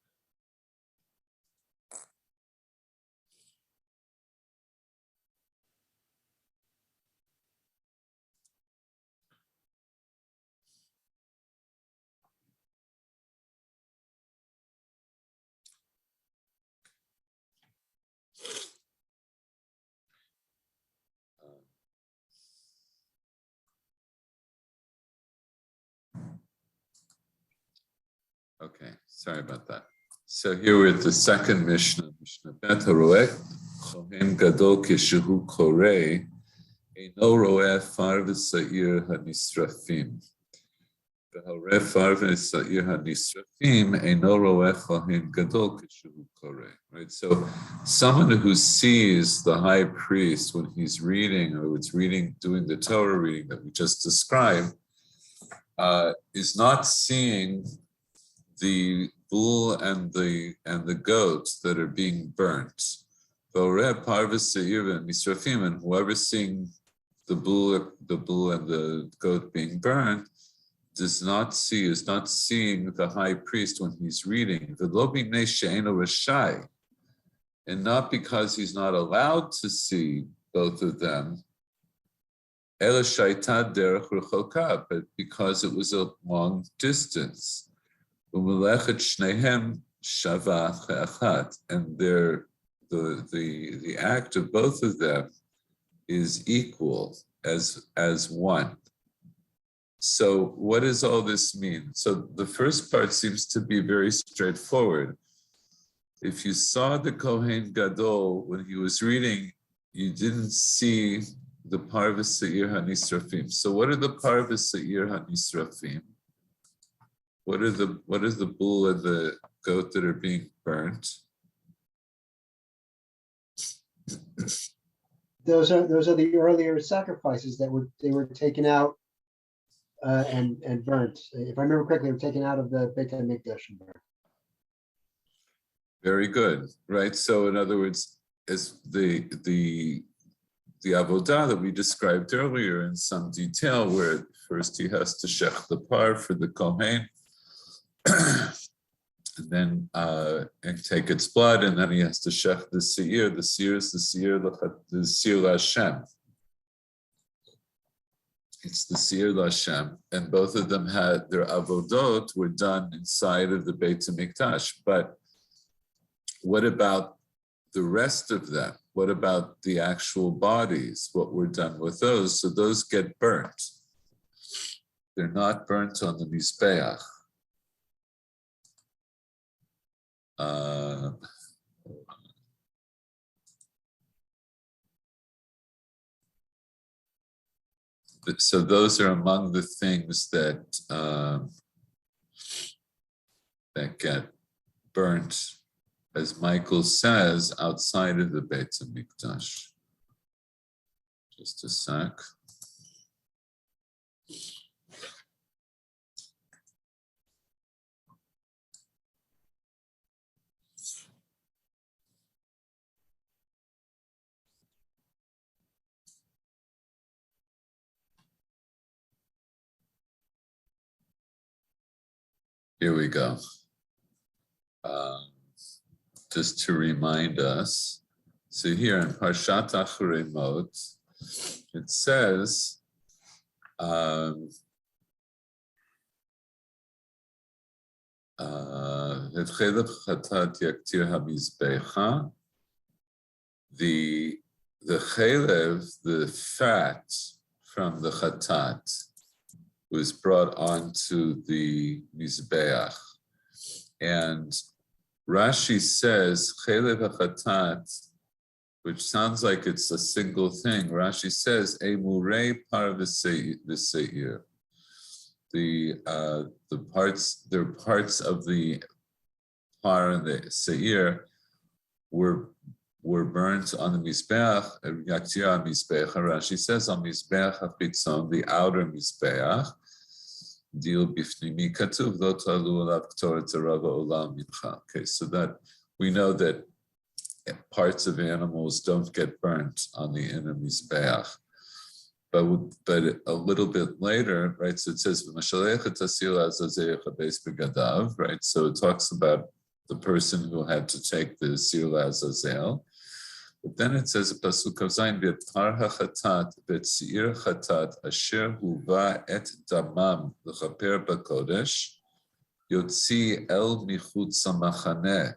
Okay, sorry about that. So here we're at the second Mishnah, Mishnah Bet Haroeh Kohen Gadol Keshehu Koreh Eino Roeh Far V'Sa'ir HaNisrafim V'Hareh Far V'Sa'ir HaNisrafim Eino Roeh Kohen Gadol Keshehu Koreh. Right, so someone who sees the high priest when he's reading or it's reading, doing the Torah reading that we just described, is not seeing the bull and the goats that are being burnt. And whoever's seeing the bull and the goat being burnt is not seeing the high priest when he's reading. And not because he's not allowed to see both of them, but because it was a long distance. And the act of both of them is equal as one. So what does all this mean? So the first part seems to be very straightforward. If you saw the Kohen Gadol when he was reading, you didn't see the Parvus Seir HaNisrafim. So what are the Parvus Seir HaNisrafim? What is the bull and the goat that are being burnt? Those are the earlier sacrifices that were taken out and burnt. If I remember correctly, they were taken out of the Beit HaMikdash and burnt. Very good, right? So in other words, as the avodah that we described earlier in some detail, where first he has to shech the par for the kohen, and then and take its blood, and then he has to shech the seir. The seir is the seir Hashem. It's the seir Hashem, and both of them had their avodot were done inside of the Beit HaMikdash. But what about the rest of them? What about the actual bodies? What were done with those? So those get burnt. They're not burnt on the Mizbeach. So those are among the things that get burnt, as Michael says, outside of the Beit HaMikdash. Just a sec. Here we go. Just to remind us, so here in Parshat Acharei Mot, it says, the chelev, the fat from the chatat, was brought onto the mizbeach, and Rashi says chelev hachatat, which sounds like it's a single thing. Rashi says emurei par v'seir. The parts of the par and the seir were burnt on the mizbeach. Yaktir mizbeach. Rashi says on mizbeach hachitzon, the outer mizbeach. Dil bifnimi katuv lo talu alav ktoret rava olam mincha. Okay, so that we know that parts of animals don't get burnt on the inner mizbeach. But a little bit later, right? So it says, right? So it talks about the person who had to take the sir azazel. But then it says, Pasuk Zayin, V'tar hachatat v'tzir chatat asher huva et damam l'chaper b'kodesh yotzi el michutz hamachaneh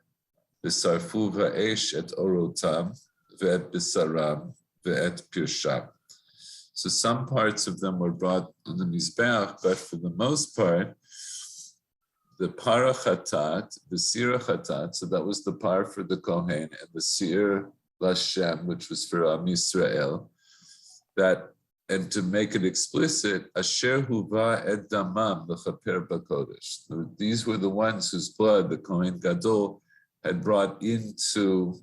v'sarfu v'esh et orotam v'et bisaram v'et pirsham. So some parts of them were brought on the Mizbeach, but for the most part, the para chatat, the sira chatat, so that was the par for the Kohen, and the sir Lashem, which was for Am Yisrael, that, and to make it explicit, Asher huva et damam l'chaper b'kodesh. These were the ones whose blood the Kohen Gadol had brought into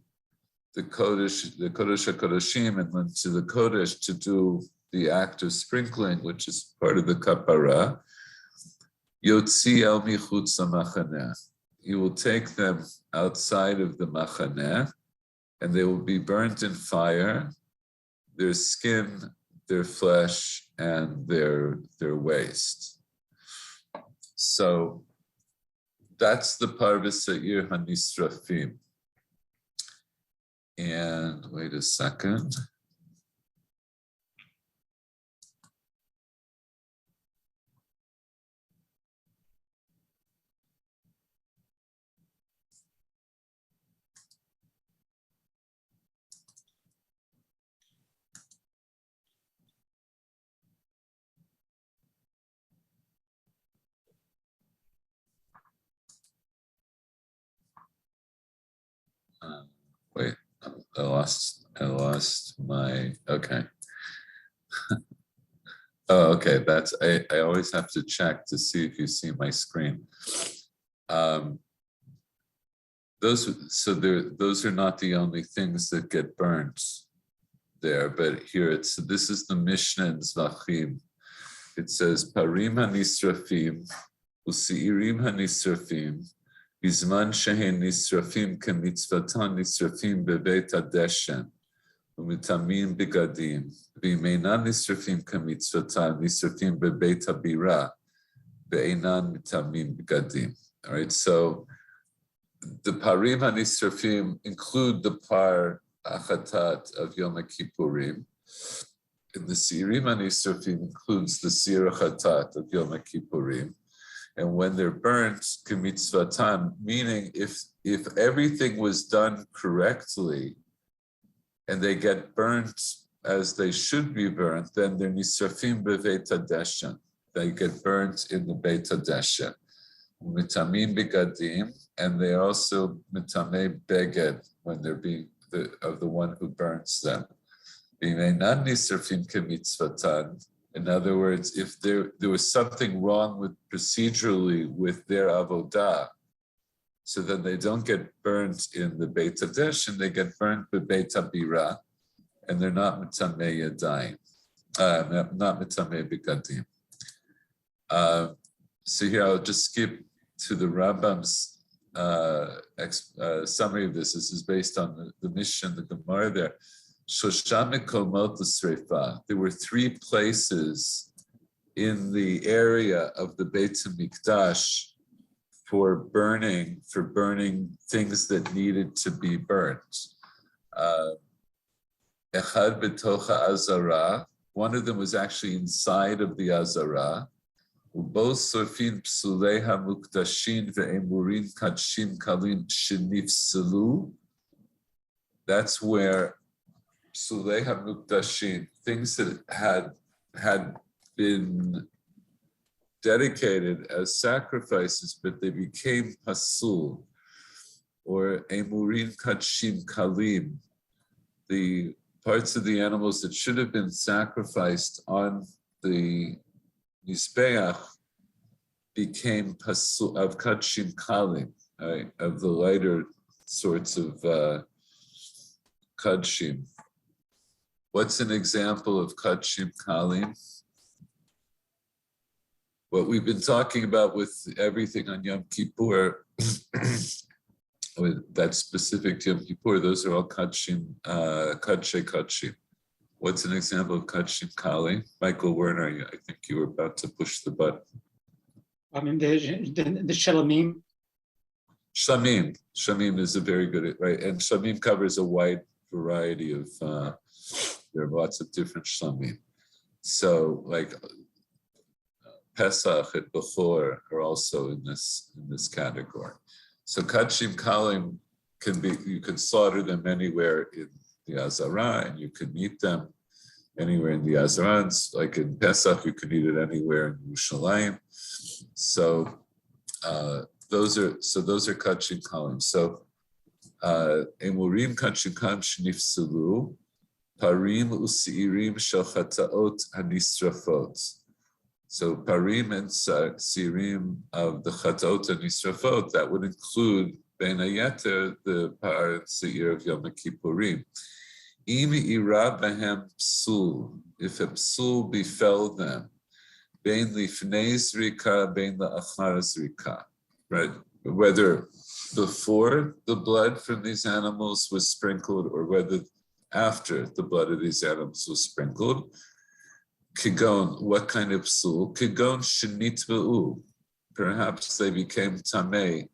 the Kodesh HaKodeshim, and went to the Kodesh to do the act of sprinkling, which is part of the kapara. Yotzi el michutz hamachaneh. He will take them outside of the machaneh, and they will be burnt in fire, their skin, their flesh, and their waste. So that's the parvis sa'ir hanisrafim. And wait a second. Wait, I lost my, okay. Oh, okay, that's, I always have to check to see if you see my screen. Those are not the only things that get burnt there, but here this is the Mishnah in Zvachim. It says, Parim hanisrafim, usi'irim hanisrafim, Bizman shehen nisrafim kemitzvatan nisrafim bebeit hadeshen u'mitamim begadim v'imeinan nisrafim kemitzvatan nisrafim bebeit habira ve'einan mitamim begadim. All right, so the parim hanisrafim include the par achatat of Yom Kippurim, and the sirim hanisrafim includes the sir achatat of Yom Kippurim. And when they're burnt, kemitzvatan, meaning if everything was done correctly and they get burnt as they should be burnt, then they're nisrafim beveit hadeshen. They get burnt in the beit hadeshen. Mitamim begadim, and they also mitamei beged when they're being of the one who burns them. V'imeinan nisrafim kemitzvatan. In other words, if there was something wrong procedurally with their avodah, so then they don't get burnt in the Beit Hadesh, and they get burnt by Beit Habira, and they're not mitamei yadayim, not mitamei begadim. So here I'll just skip to the Rambam's summary of this. This is based on the Mishnah, the Gemara there. There were 3 places in the area of the Beit HaMikdash for burning things that needed to be burnt. Echad betocha azara. One of them was actually inside of the azara. Both sorfin psulei hamukdashin ve'emurin kadshim kalin shenifselu. That's where Psulei HaMukdashin, things that had been dedicated as sacrifices, but they became pasul, or emurin kachim kalim, the parts of the animals that should have been sacrificed on the Mizbeach became pasul of kachim kalim, right, of the lighter sorts of kachim. What's an example of kachim kalim? What we've been talking about with everything on Yom Kippur with that specific Yom Kippur, those are all Kachim, Kadshe Kachim. What's an example of Kachim Kali? Michael Werner, I think you were about to push the button. I mean, the Shalomim. Shamim. Shamim is a very good, right? And Shamim covers a wide variety of, there are lots of different Shamim. So like Pesach and Bechor are also in this category. So Kachim Kalim can be, you can slaughter them anywhere in the Azara, and you can eat them anywhere in the Azarans. Like in Pesach, you can eat it anywhere in Yerushalayim. So those are Kachim Kalim. So Emurim Kachim Kalim Shnifsalu, Parim Usirim Shel Chataot Hanisrafot. So Parim and Sirim of the Chataot and Nisrafot, that would include Ben Ayater, the Par and Seir of Yom Kippurim. Im ira bahem psul, if a psul befell them, Ben lifnei zrika, Ben la'achar zrika, right? Whether before the blood from these animals was sprinkled or whether after the blood of these animals was sprinkled. Kigon, what kind of psul? Kigon shenitba'u, perhaps they became tamei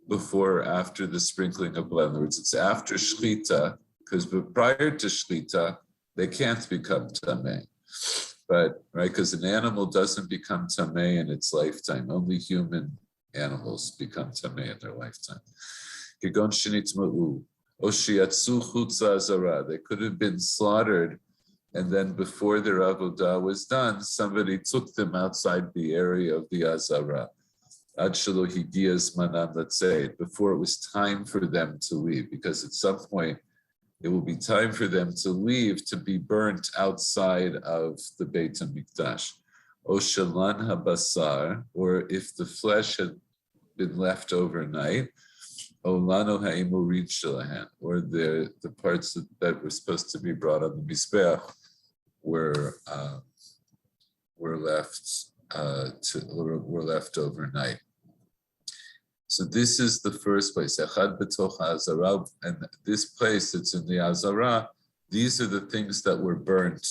before or after the sprinkling of blood. In other words, it's after shchita, because prior to shchita, they can't become tamei. But, right, because an animal doesn't become tamei in its lifetime. Only human animals become tamei in their lifetime. Kigon shenitba'u, oshiatsu chutza azara, they could have been slaughtered, and then before their avodah was done, somebody took them outside the area of the Azara. Ad shelo higia zmanam, let's say, before it was time for them to leave, because at some point it will be time for them to leave to be burnt outside of the Beit HaMikdash. O shalan habasar, or if the flesh had been left overnight, Olano ha'imurid shelahan, or the parts that were supposed to be brought on the Mizbeach were left overnight. So this is the first place, Echad b'toch ha'azara, and this place that's in the Azara, these are the things that were burnt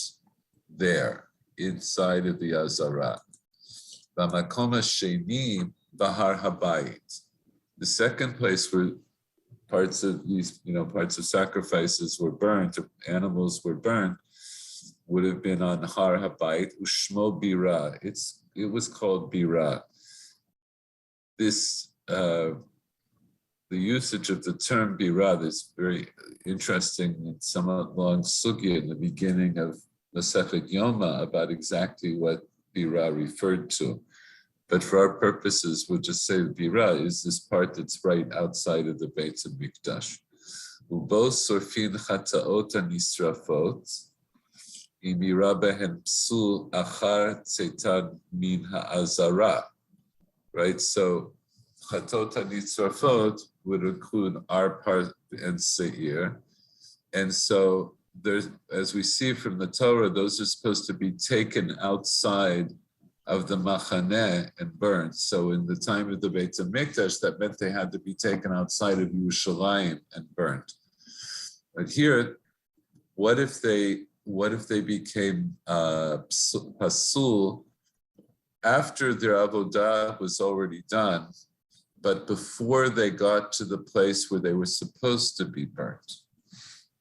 there inside of the Azara. B'makom hasheni b'har habayit. The second place where parts of these, parts of sacrifices were burnt, animals were burnt, would have been on Har Habayit, Ushmo Bira. It was called Bira. This, the usage of the term Bira is very interesting and somewhat long sugya in the beginning of Masechet Yoma about exactly what Bira referred to. But for our purposes, we'll just say Bira is this part that's right outside of the Beit HaMikdash. Ubo sorfin chataot hanisrafot, imira behen psul achar tzetan min ha'azara. Right, so chataot hanisrafot would include our part and seir. And so there's, as we see from the Torah, those are supposed to be taken outside of the machaneh and burnt. So in the time of the Beit HaMikdash, that meant they had to be taken outside of Yerushalayim and burnt. But here, what if they became pasul after their avodah was already done, but before they got to the place where they were supposed to be burnt?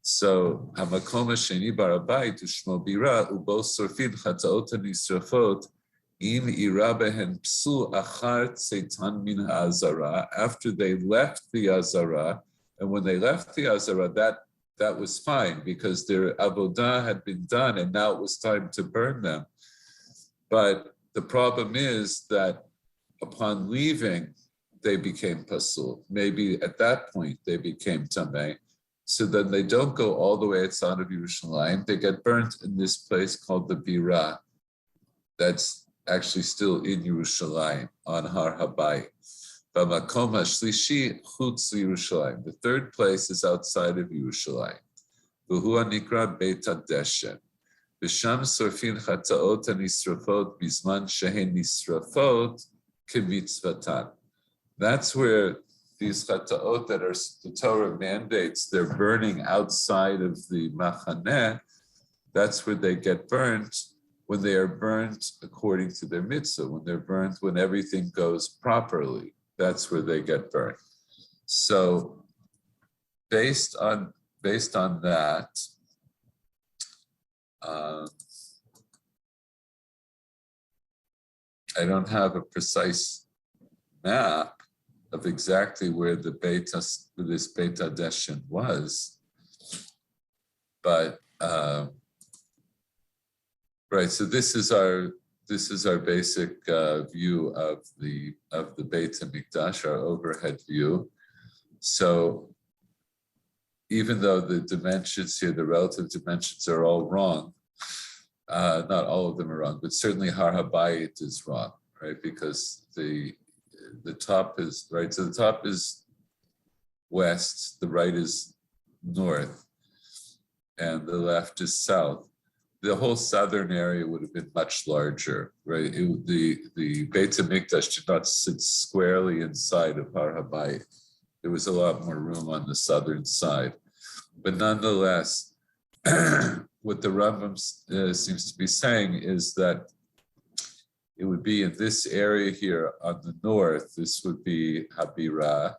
So hamakom hasheni barabayit ushmo bira ubo sorfin chataot hanisrafot im ira behen psul achar tzeitan min ha'azara. After they left the Azara, and when they left the Azara, that was fine because their avodah had been done and now it was time to burn them. But the problem is that upon leaving, they became pasul. Maybe at that point they became tamei. So then they don't go all the way outside of Yerushalayim. They get burnt in this place called the Bira. That's actually still in Yerushalayim on Har Habayit. B'makom hashlishi chutz Yerushalayim. The third place is outside of Yerushalayim. V'hu hanikra Beit HaDeshen. V'sham sorfin chataot hanisrafot bizman shehen nisrafot kemitzvatan. That's where these chataot that are the Torah mandates, they're burning outside of the machaneh, that's where they get burnt, when they are burnt according to their mitzvah, when they're burnt when everything goes properly, that's where they get burnt. So based on that, I don't have a precise map of exactly where this Beit HaDeshen was, but right. So this is our basic view of the Beit HaMikdash, our overhead view. So even though the dimensions here, the relative dimensions are all wrong, not all of them are wrong, but certainly Har HaBayit is wrong, right? Because the top is right. So the top is west, the right is north, and the left is south. The whole southern area would have been much larger, right? The Beit HaMikdash did not sit squarely inside of Har HaBayit. There was a lot more room on the southern side, but nonetheless, what the Rambam seems to be saying is that it would be in this area here on the north. This would be Habira,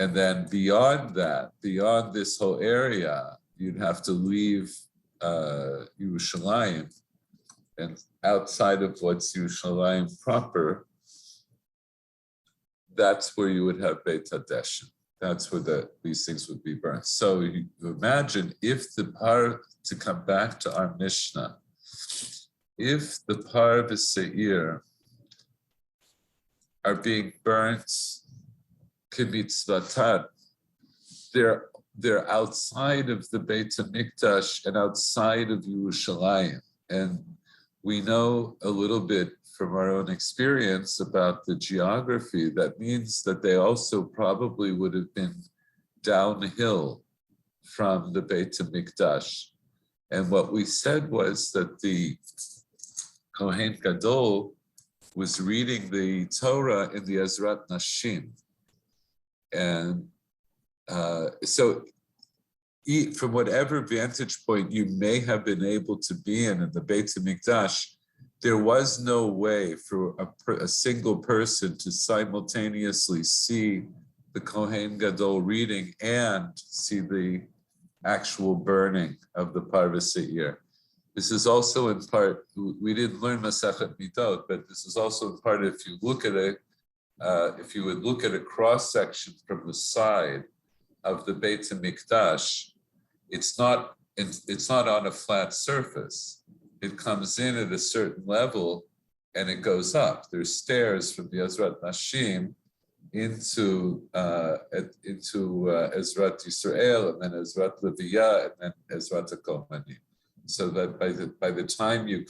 and then beyond that, beyond this whole area, you'd have to leave Yerushalayim, and outside of what's Yerushalayim proper, that's where you would have Beit HaDeshen. That's where these things would be burnt. So you imagine if to come back to our Mishnah, if the Parv Seir are being burnt k'mitzvatat, they're outside of the Beit HaMikdash and outside of Yerushalayim. And we know a little bit from our own experience about the geography. That means that they also probably would have been downhill from the Beit HaMikdash. And what we said was that the Kohen Gadol was reading the Torah in the Ezrat Nashim. And so from whatever vantage point you may have been able to be in the Beit HaMikdash, there was no way for a single person to simultaneously see the Kohen Gadol reading and see the actual burning of the Parvei Seir. This is also in part, we didn't learn Masechet Midot, but this is also in part, if you look at it, if you would look at a cross section from the side of the Beit HaMikdash, it's not on a flat surface. It comes in at a certain level and it goes up. There's stairs from the Ezrat Nashim into Ezrat Yisrael, and then Ezrat Leviyah, and then Ezrat HaKohanim. So that by the time you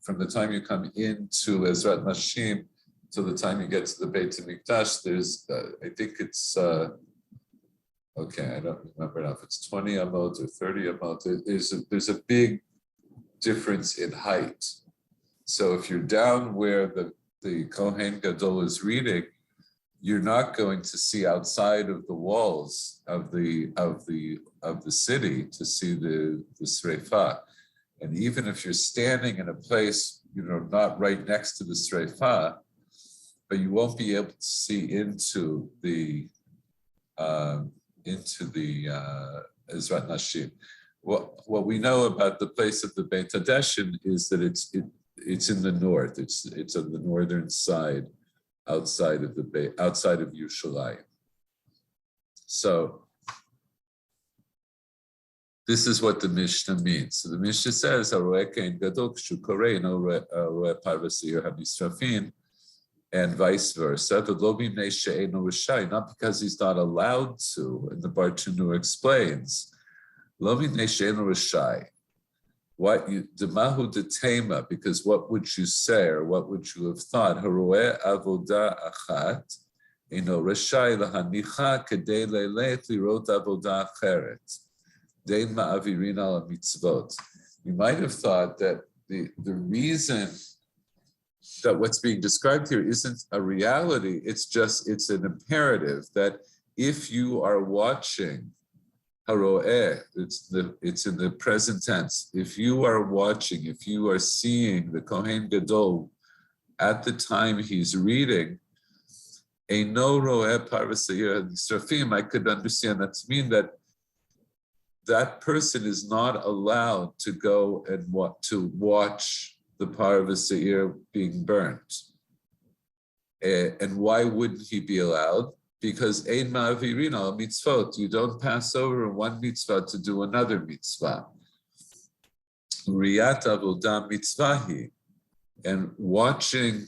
from the time you come into Ezrat Nashim till the time you get to the Beit HaMikdash, there's I think it's okay, I don't remember now if it's 20 amot or 30 amot. There's a big difference in height. So if you're down where the Kohen Gadol is reading, you're not going to see outside of the walls of the city to see the Sreifa. And even if you're standing in a place, not right next to the Sreifa, but you won't be able to see into the Ezrat Nashim. What we know about the place of the Beit HaDeshen is that it's in the north. It's on the northern side, outside of Yerushalayim. So this is what the Mishnah means. So the Mishnah says, and vice versa. Not because he's not allowed to, and the Bartunu explains. What you demahu detema, because what would you say, or what would you have thought? Haroeh avoda achat eno rashai lahanicha kedei leilech lirot avoda acheret dein ma'avirin al mitzvot. You might have thought that the reason that what's being described here isn't a reality, it's an imperative that if you are watching, haroeh, it's in the present tense, if you are watching, if you are seeing the Kohen Gadol at the time he's reading, Eino roeh parvas se'ir nisrafim, I could understand that to mean that that person is not allowed to go and watch the parvas se'ir being burnt. And why wouldn't he be allowed? Because ein ma'avirin al mitzvot, you don't pass over one mitzvah to do another mitzvah. Riyat avodah mitzvahi, and watching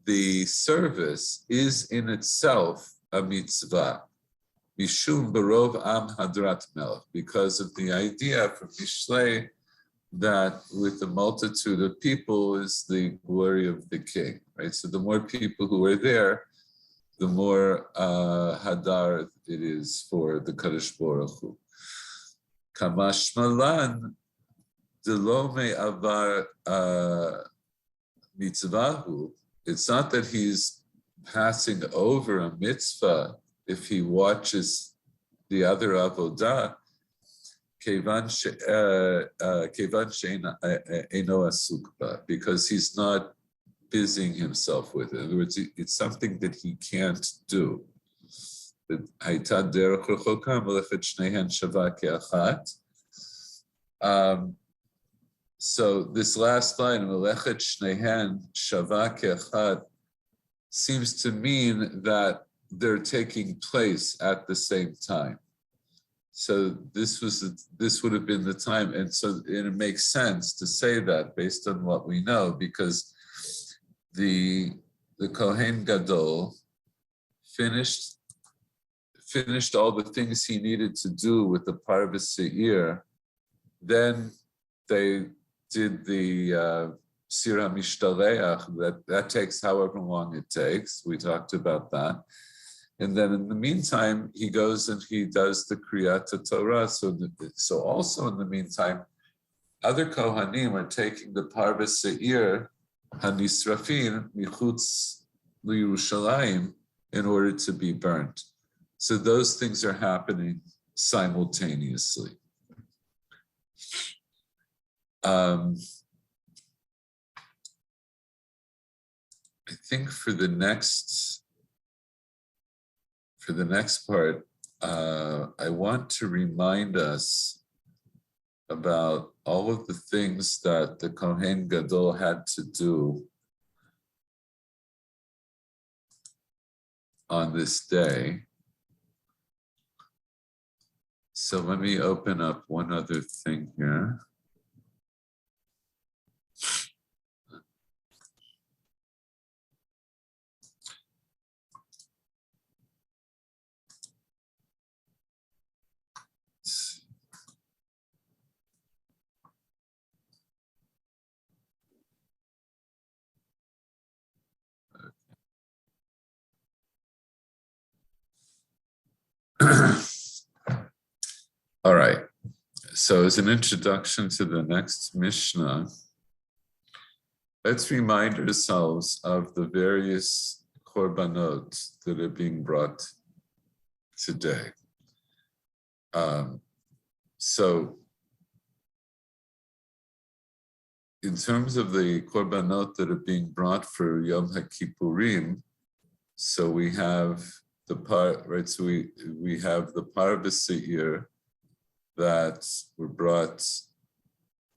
the service is in itself a mitzvah. Mishum barov am hadrat melech, because of the idea from Mishlei that with the multitude of people is the glory of the king, right? So the more people who are there, the more hadar it is for the Kadosh Baruch Hu. Kamash malan delome avar mitzvahu. It's not that he's passing over a mitzvah if he watches the other avodah, because he's not busying himself with it. In other words, it's something that he can't do. So this last line, Melechet Shnehen Shava Ke'achad, seems to mean that they're taking place at the same time. So this would have been the time, and so it makes sense to say that based on what we know, because the Kohen Gadol finished all the things he needed to do with the Parvas Se'ir. Then they did the Sira Mishtareach, that takes however long it takes. We talked about that. And then in the meantime, he goes and he does the Kriyat Torah. So also in the meantime, other Kohanim are taking the Parvas Se'ir Hanisrafin Michutz L'Yerushalayim in order to be burnt. So those things are happening simultaneously. I think for the next part, I want to remind us about all of the things that the Kohen Gadol had to do on this day. So let me open up one other thing here. All right, so as an introduction to the next Mishnah, let's remind ourselves of the various korbanot that are being brought today. So in terms of the korbanot that are being brought for Yom HaKippurim, so we have the part, right? So we have the Parvas Se'ir that were brought,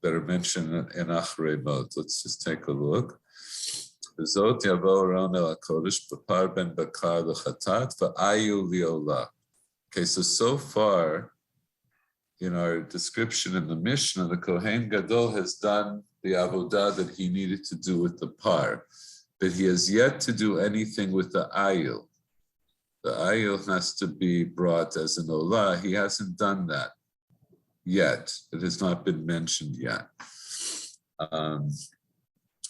that are mentioned in Achrei Mot. Let's just take a look. V'zot yavo aron el HaKodesh b'par ben bakar l'chatat v'ayu li'olah. Okay, so far in our description in the Mishnah, the Kohen Gadol has done the avodah that he needed to do with the par, but he has yet to do anything with the ayil. The ayil has to be brought as an olah. He hasn't done that yet. It has not been mentioned yet.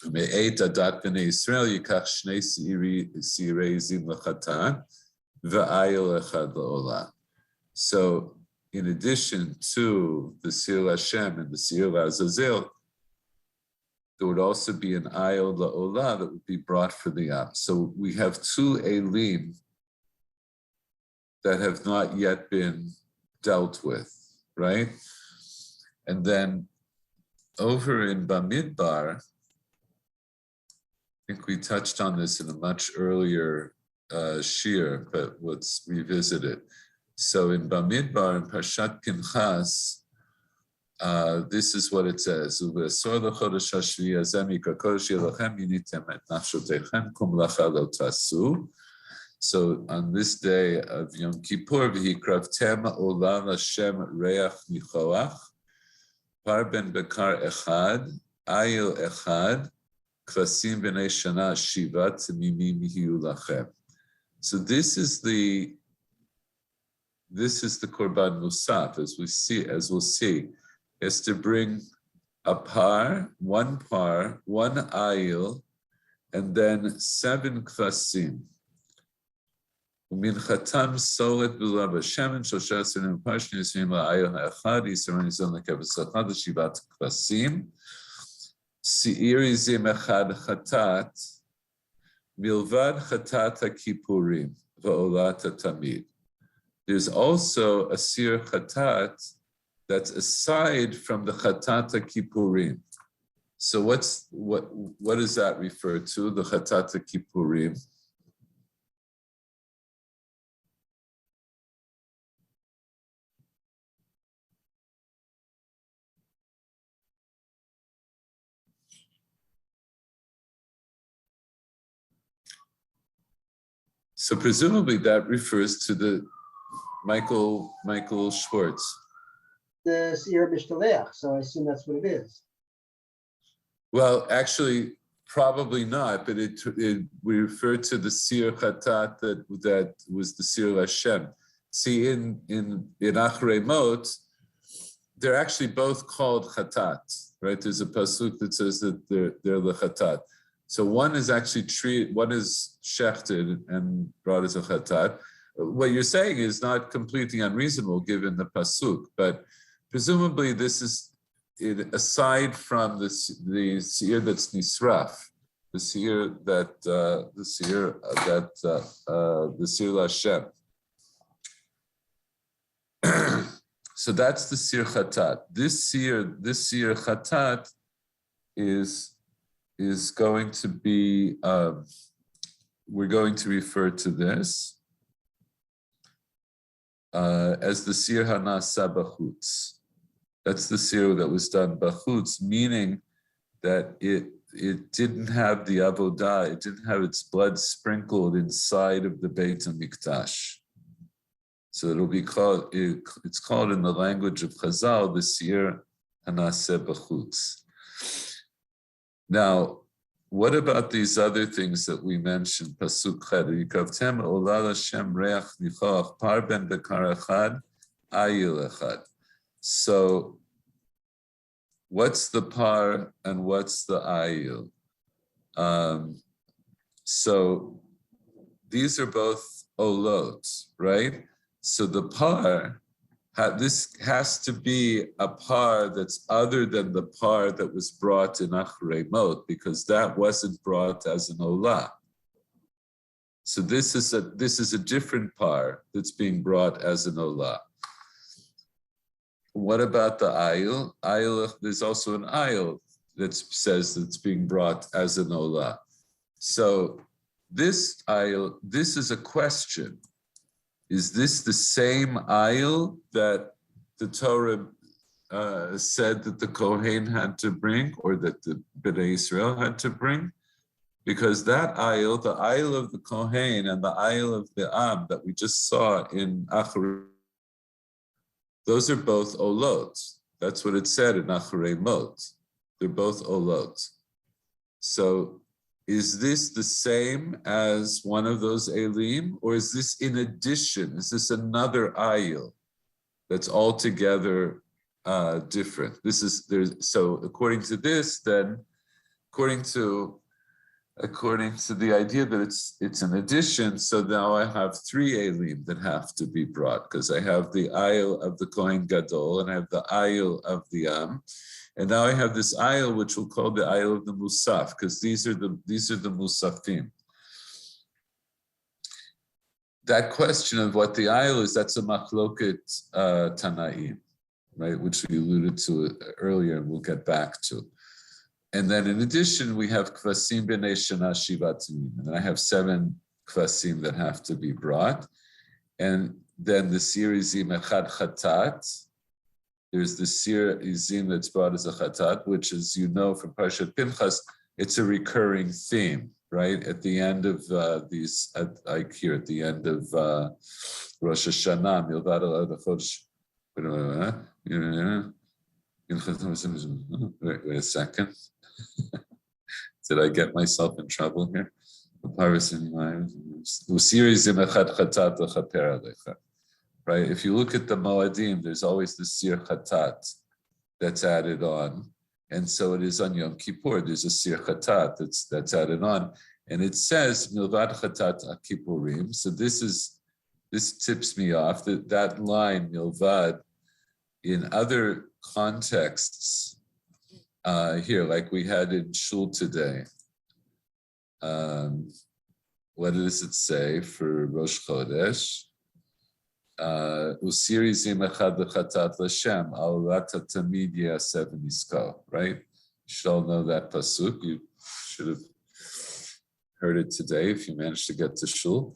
Me'et adat b'nei Yisrael yikach shnei seirei zim l'chatan v'ayil echad l'olah. So in addition to the Sir Hashem and the Sir Azazel, there would also be an ayil la'olah that would be brought for the am. So we have two elim that have not yet been dealt with, right? And then over in Bamidbar, I think we touched on this in a much earlier shir, but let's revisit it. So in Bamidbar, in Parshat Pinchas, this is what it says. So on this day of Yom Kippur, v'hikravtem olah Hashem reach nichoach, par ben bekar echad, ayil echad, kvasim b'nei shana shiva t'mimim hiyu lachem. So this is the korban musaf, as we'll see, is to bring a par, one ayil, and then 7 kvasim. Minchatam solet b'la b'shemen shosha asirim parshin yisrim la'ayil ha'echad yisrael nizon lekevus achad l'shivat kvasim si'ir yizim echad chatat milvad chatat ha'kippurim va'olat ha'tamid. There's also a sir chatat that's aside from the chatat ha'kippurim. So what does that refer to? The chatat ha'kippurim. So presumably that refers to the Michael Schwartz. The Seir Mishtaleach, so I assume that's what it is. Well, actually, probably not, but we refer to the Seir Chatat that was the Seir Hashem. See, in Achrei Mot, they're actually both called Chatat, right? There's a pasuk that says that they're the Chatat. So one is actually treated, one is shechted and brought as a chatat. What you're saying is not completely unreasonable given the pasuk, but presumably this is aside from the seir that's nisraf, the seir Hashem. So that's the seir chatat. This seir chatat is going to be, we're going to refer to this as the Sir Hanasa Bachutz. That's the Sir that was done Bachutz, meaning that it didn't have the avodah, it didn't have its blood sprinkled inside of the Beit HaMikdash. So it'll be called, it's called in the language of Chazal, the Sir Hanasa Bachutz. Now, what about these other things that we mentioned? Pasuk Ched, Yikavtem Olal Hashem Reach Nichoach Par Ben Bekar Echad Ayil Echad. So, what's the par and what's the ayil? So these are both olot, right? So the par, this has to be a par that's other than the par that was brought in Achrei Mot, because that wasn't brought as an olah. So this is a different par that's being brought as an olah. What about the ayil? There's also an ayil that says it's being brought as an olah. So this ayil, this is a question. Is this the same ayil that the Torah said that the Kohen had to bring, or that the Bnei Israel had to bring? Because that ayil, the ayil of the Kohen and the ayil of the Am that we just saw in Achrei, those are both olot. That's what it said in Achrei Mot. They're both olot. So is this the same as one of those elim, or is this in addition? Is this another ayil that's altogether different? So according to this, then, according to the idea that it's an addition, so now I have 3 elim that have to be brought, because I have the ayil of the Kohen Gadol and I have the ayil of the Am, And now I have this aisle, which we'll call the aisle of the Musaf, because these are the Musafim. That question of what the aisle is, that's a machloket Tanaim, right? Which we alluded to earlier, and we'll get back to. And then in addition, we have kvasim b'nei shana shivatim, and then I have 7 kvasim that have to be brought. And then the sir izim echad chatat. There's the sir izim that's brought as a chatat, which, as you know from Parshat Pinchas, it's a recurring theme, right? At the end of like here, at the end of Rosh Hashanah, milvad al chodesh. Wait a second. Did I get myself in trouble here? Right? If you look at the Moadim, there's always the Sir Chatat that's added on. And so it is on Yom Kippur, there's a Sir Chatat that's added on. And it says, Milvad Chatat Kippurim. So this tips me off that line, Milvad, in other contexts, here, like we had in Shul today. What does it say for Rosh Chodesh? Usiri zim echad lechatat l'Shem al rata tamid yaseh v'nisko. Right? You should all know that pasuk. You should have heard it today if you managed to get to Shul.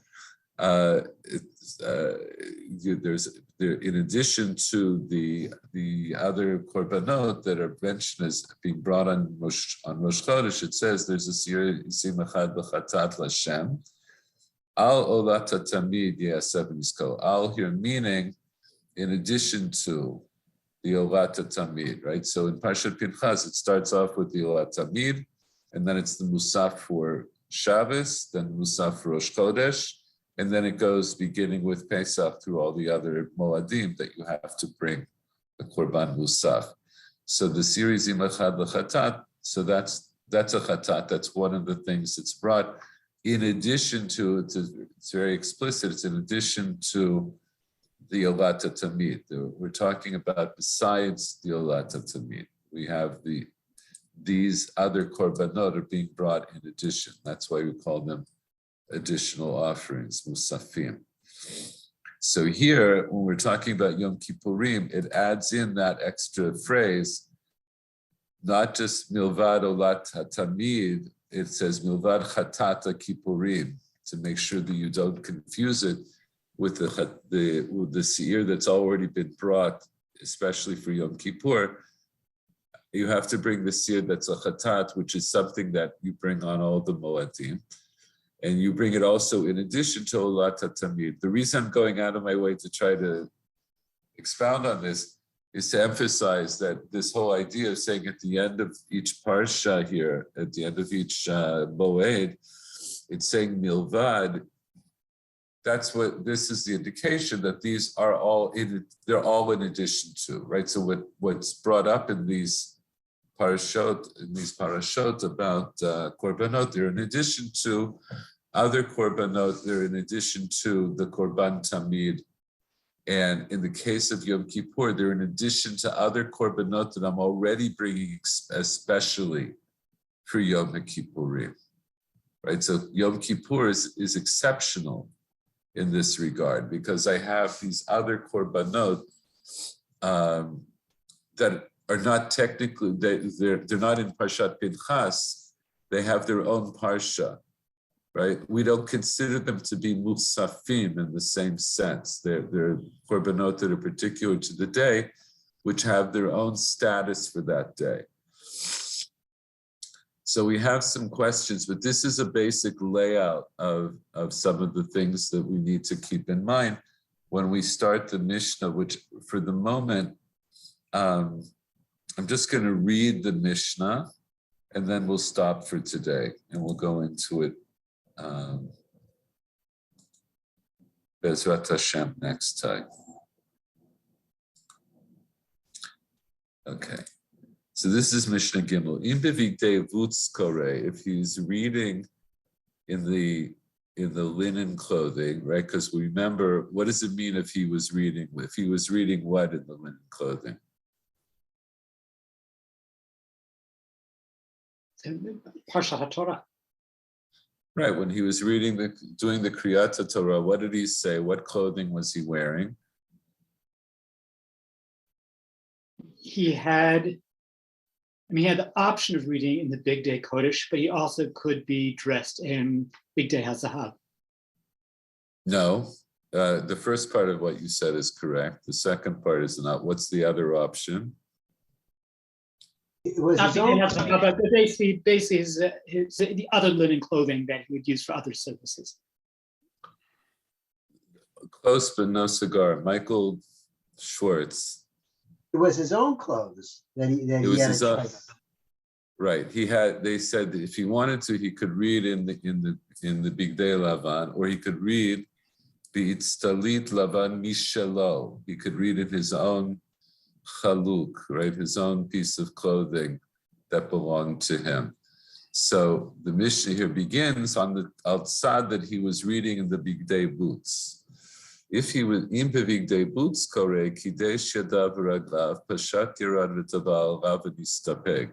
In addition to the other korbanot that are mentioned as being brought on Rosh Chodesh, it says there's a sir izim echad lechatat l'Shem al olata tamid yaseh v'nisko. Al here meaning in addition to the olata tamid, right? So in Parshat Pinchas it starts off with the olata tamid, and then it's the musaf for Shabbos, then musaf for Rosh Chodesh. And then it goes beginning with Pesach through all the other Moadim that you have to bring the Korban Musaf. So the series Imachad L'Chatat, so that's a Chatat, that's one of the things that's brought. In addition to, it's very explicit, it's in addition to the Olata Tamid. We're talking about besides the Olata Tamid. We have these other Korbanot are being brought in addition. That's why we call them additional offerings, musafim. So here, when we're talking about Yom Kippurim, it adds in that extra phrase, not just milvad olat hatamid, it says milvad chatata kippurim, to make sure that you don't confuse it with the seir that's already been brought, especially for Yom Kippur. You have to bring the seir that's a chatat, which is something that you bring on all the moadim. And you bring it also in addition to Olata Tamid. The reason I'm going out of my way to try to expound on this is to emphasize that this whole idea of saying at the end of each parsha here, at the end of each moed, it's saying milvad. That's what this is the indication that these are all they're all in addition to, right? So what's brought up in these parashot about korbanot, they're in addition to other korbanot, they're in addition to the korban tamid. And in the case of Yom Kippur, they're in addition to other korbanot that I'm already bringing especially for Yom Kippurim, right? So Yom Kippur is exceptional in this regard because I have these other korbanot that are not technically, they're not in Parshat Pinchas, they have their own parsha, right? We don't consider them to be musafim in the same sense. They're korbanot that are particular to the day, which have their own status for that day. So we have some questions, but this is a basic layout of some of the things that we need to keep in mind when we start the Mishnah, which for the moment, I'm just going to read the Mishnah and then we'll stop for today and we'll go into it Bezrat Hashem next time. Okay. So this is Mishnah Gimel. If he's reading in the linen clothing, right? Because remember, what does it mean if he was reading? If he was reading what in the linen clothing? Parshat HaTorah. Right, when he was doing the Kriyat Torah, what did he say? What clothing was he wearing? He had the option of reading in the Big Day Kodesh, but he also could be dressed in Big Day HaZahav. No, the first part of what you said is correct. The second part is not. What's the other option? It was Not his Big Day own, HaZahav, but basically his the other linen clothing that he would use for other services. Close, but no cigar. Michael Schwartz. it was his own clothes that he It was had his a own. choice. Right. They said that if he wanted to, he could read in the Big Day Lavan, or he could read the Itztalit Lavan Mishelo. He could read in his own chaluk, right? His own piece of clothing that belonged to him. So the Mishnah here begins on the outside that he was reading in the Big Day boots. If he was in the Big Day boots, kore kidesh yadav raglav pashat yerad v'taval rav v'nistapeg.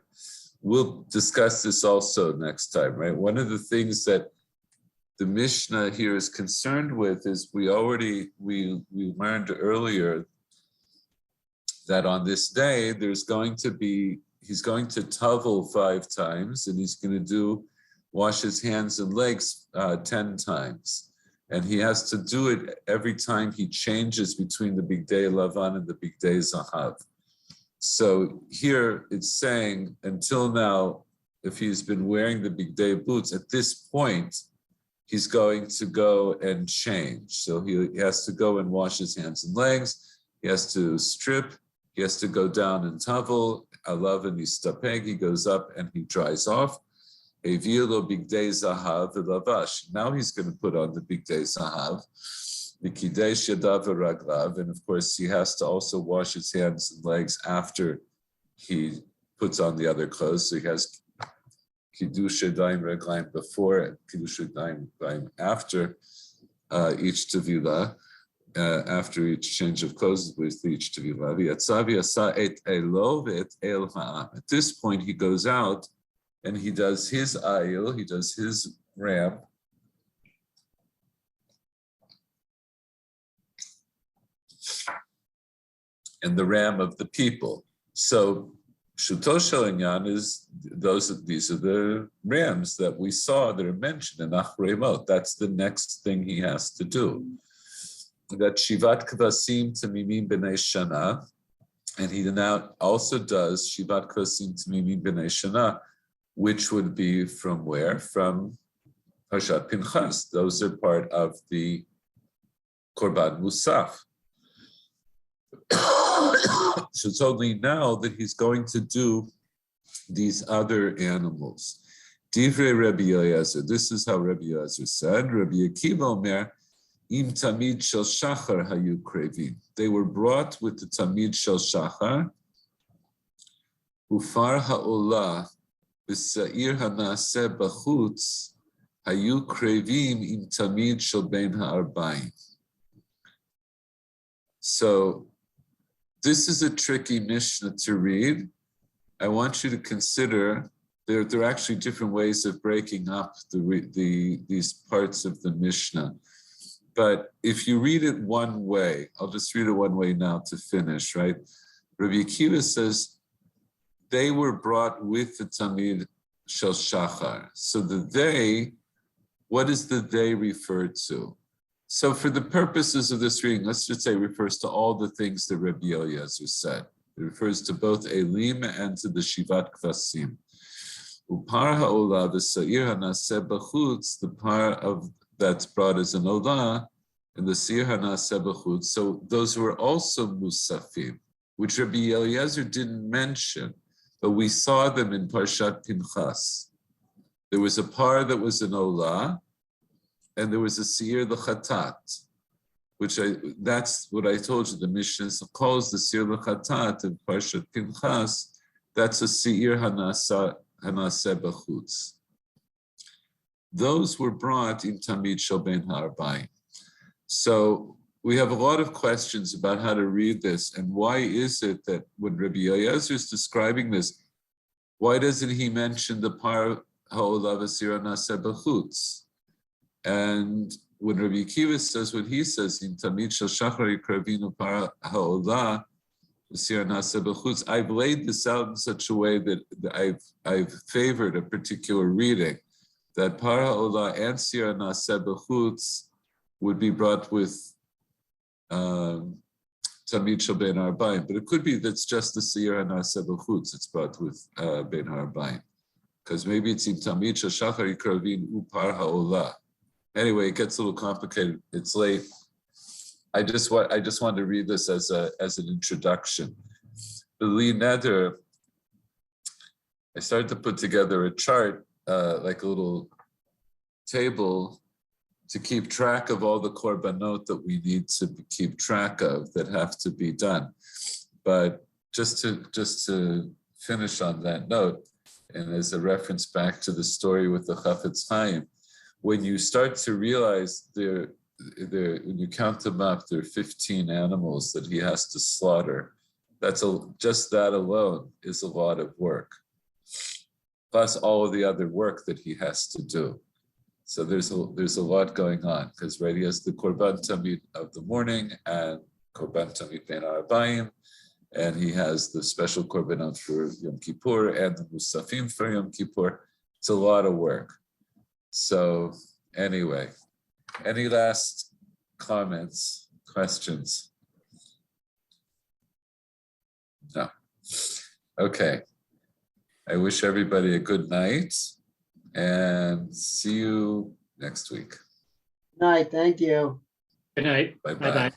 We'll discuss this also next time, right? One of the things that the Mishnah here is concerned with is we learned earlier that on this day he's going to tavel 5 times, and he's going to wash his hands and legs 10 times. And he has to do it every time he changes between the Big Day Lavan and the Big Day Zahav. So here it's saying, until now, if he's been wearing the Big Day boots, at this point, he's going to go and change. So he has to go and wash his hands and legs. He has to strip. He has to go down and tavel. Alav and istapeg. He goes up and he dries off. Evilo Big Day Zahav v'lavash. Now he's going to put on the Big Day Zahav. V'kidesh yadav v'raglav, and of course he has to also wash his hands and legs after he puts on the other clothes. So he has kiddush yadayim reglaim before and kiddush yadayim reglaim after each tevilah, after each change of clothes with each tevilah. V'yatzav yasa et elo ve'et el ha'am. At this point he goes out and he does his ayil, he does his ramp. And the ram of the people. So Shuto Shel Inyan is these are the rams that we saw that are mentioned in Achrei Mot. That's the next thing he has to do. That Shivat Kvasim Tamimim B'nei Shana, and he now also does Shivat Kvasim Tamimim B'nei Shana, which would be from where? From Parshat Pinchas. Those are part of the Korban Musaf. So it's only now that he's going to do these other animals. Divrei Rabbi Eliezer. This is how Rabbi Eliezer said. Rabbi Akiva Omer, Im Tamid Shel Shachar Hayu Krevim. They were brought with the Tamid Shel Shachar. Ufar Ha'olah B'Sa'ir Hanaseh B'chutz Hayu Krevim Im Tamid Shel Ben Ha'arbaim. So this is a tricky Mishnah to read. I want you to consider there are actually different ways of breaking up these parts of the Mishnah. But if you read it one way, I'll just read it one way now to finish, right? Rabbi Akiva says they were brought with the Tamid Shel Shachar. So the they, what does the they refer to? So for the purposes of this reading, let's just say it refers to all the things that Rabbi Eliezer said. It refers to both Elim and to the Shivat Kvasim. Upar ha'olah v'sa'ir hanaseh b'chutz, the par of that's brought as an olah, and the sir hanaseh b'chutz. So those were also musafim, which Rabbi Eliezer didn't mention, but we saw them in Parshat Pinchas. There was a par that was an olah, and there was a seir l'chatat, that's what I told you. The Mishnah calls the seir l'chatat in Parshat Pinchas. That's a seir hanaseh b'chutz. Those were brought in Tamid Shel Ben Ha'arbaim. So we have a lot of questions about how to read this, and why is it that when Rabbi Eliezer is describing this, why doesn't he mention the par ha'olah v'sira naseh b'chutz? And when Rabbi Akiva says what he says, in Tamid shel Shachar Yikravinu par ha'olah v'sira naseh b'chutz, I've laid this out in such a way that I've favored a particular reading, that par ha'olah and sira naseh b'chutz would be brought with Tamid shel ben arbaim, but it could be that's just the sira naseh b'chutz. It's brought with ben arbaim, because maybe it's in Tamid shel Shachar Yikravin u par ha'olah. Anyway, it gets a little complicated. It's late. I just wanted to read this as an introduction. The Li Neder, I started to put together a chart, like a little table, to keep track of all the korbanot that we need to keep track of that have to be done. But just to finish on that note, and as a reference back to the story with the Chafetz Chaim, when you start to realize when you count them up, there are 15 animals that he has to slaughter. Just that alone is a lot of work, plus all of the other work that he has to do. So there's a lot going on, because he has the Korban Tamid of the morning and Korban Tamid Ben Arbaim, and he has the special Korbanot for Yom Kippur and the Musafim for Yom Kippur. It's a lot of work. So anyway, any last comments, questions? No. Okay. I wish everybody a good night, and see you next week. Night, thank you. Good night. Bye-bye. Bye-bye.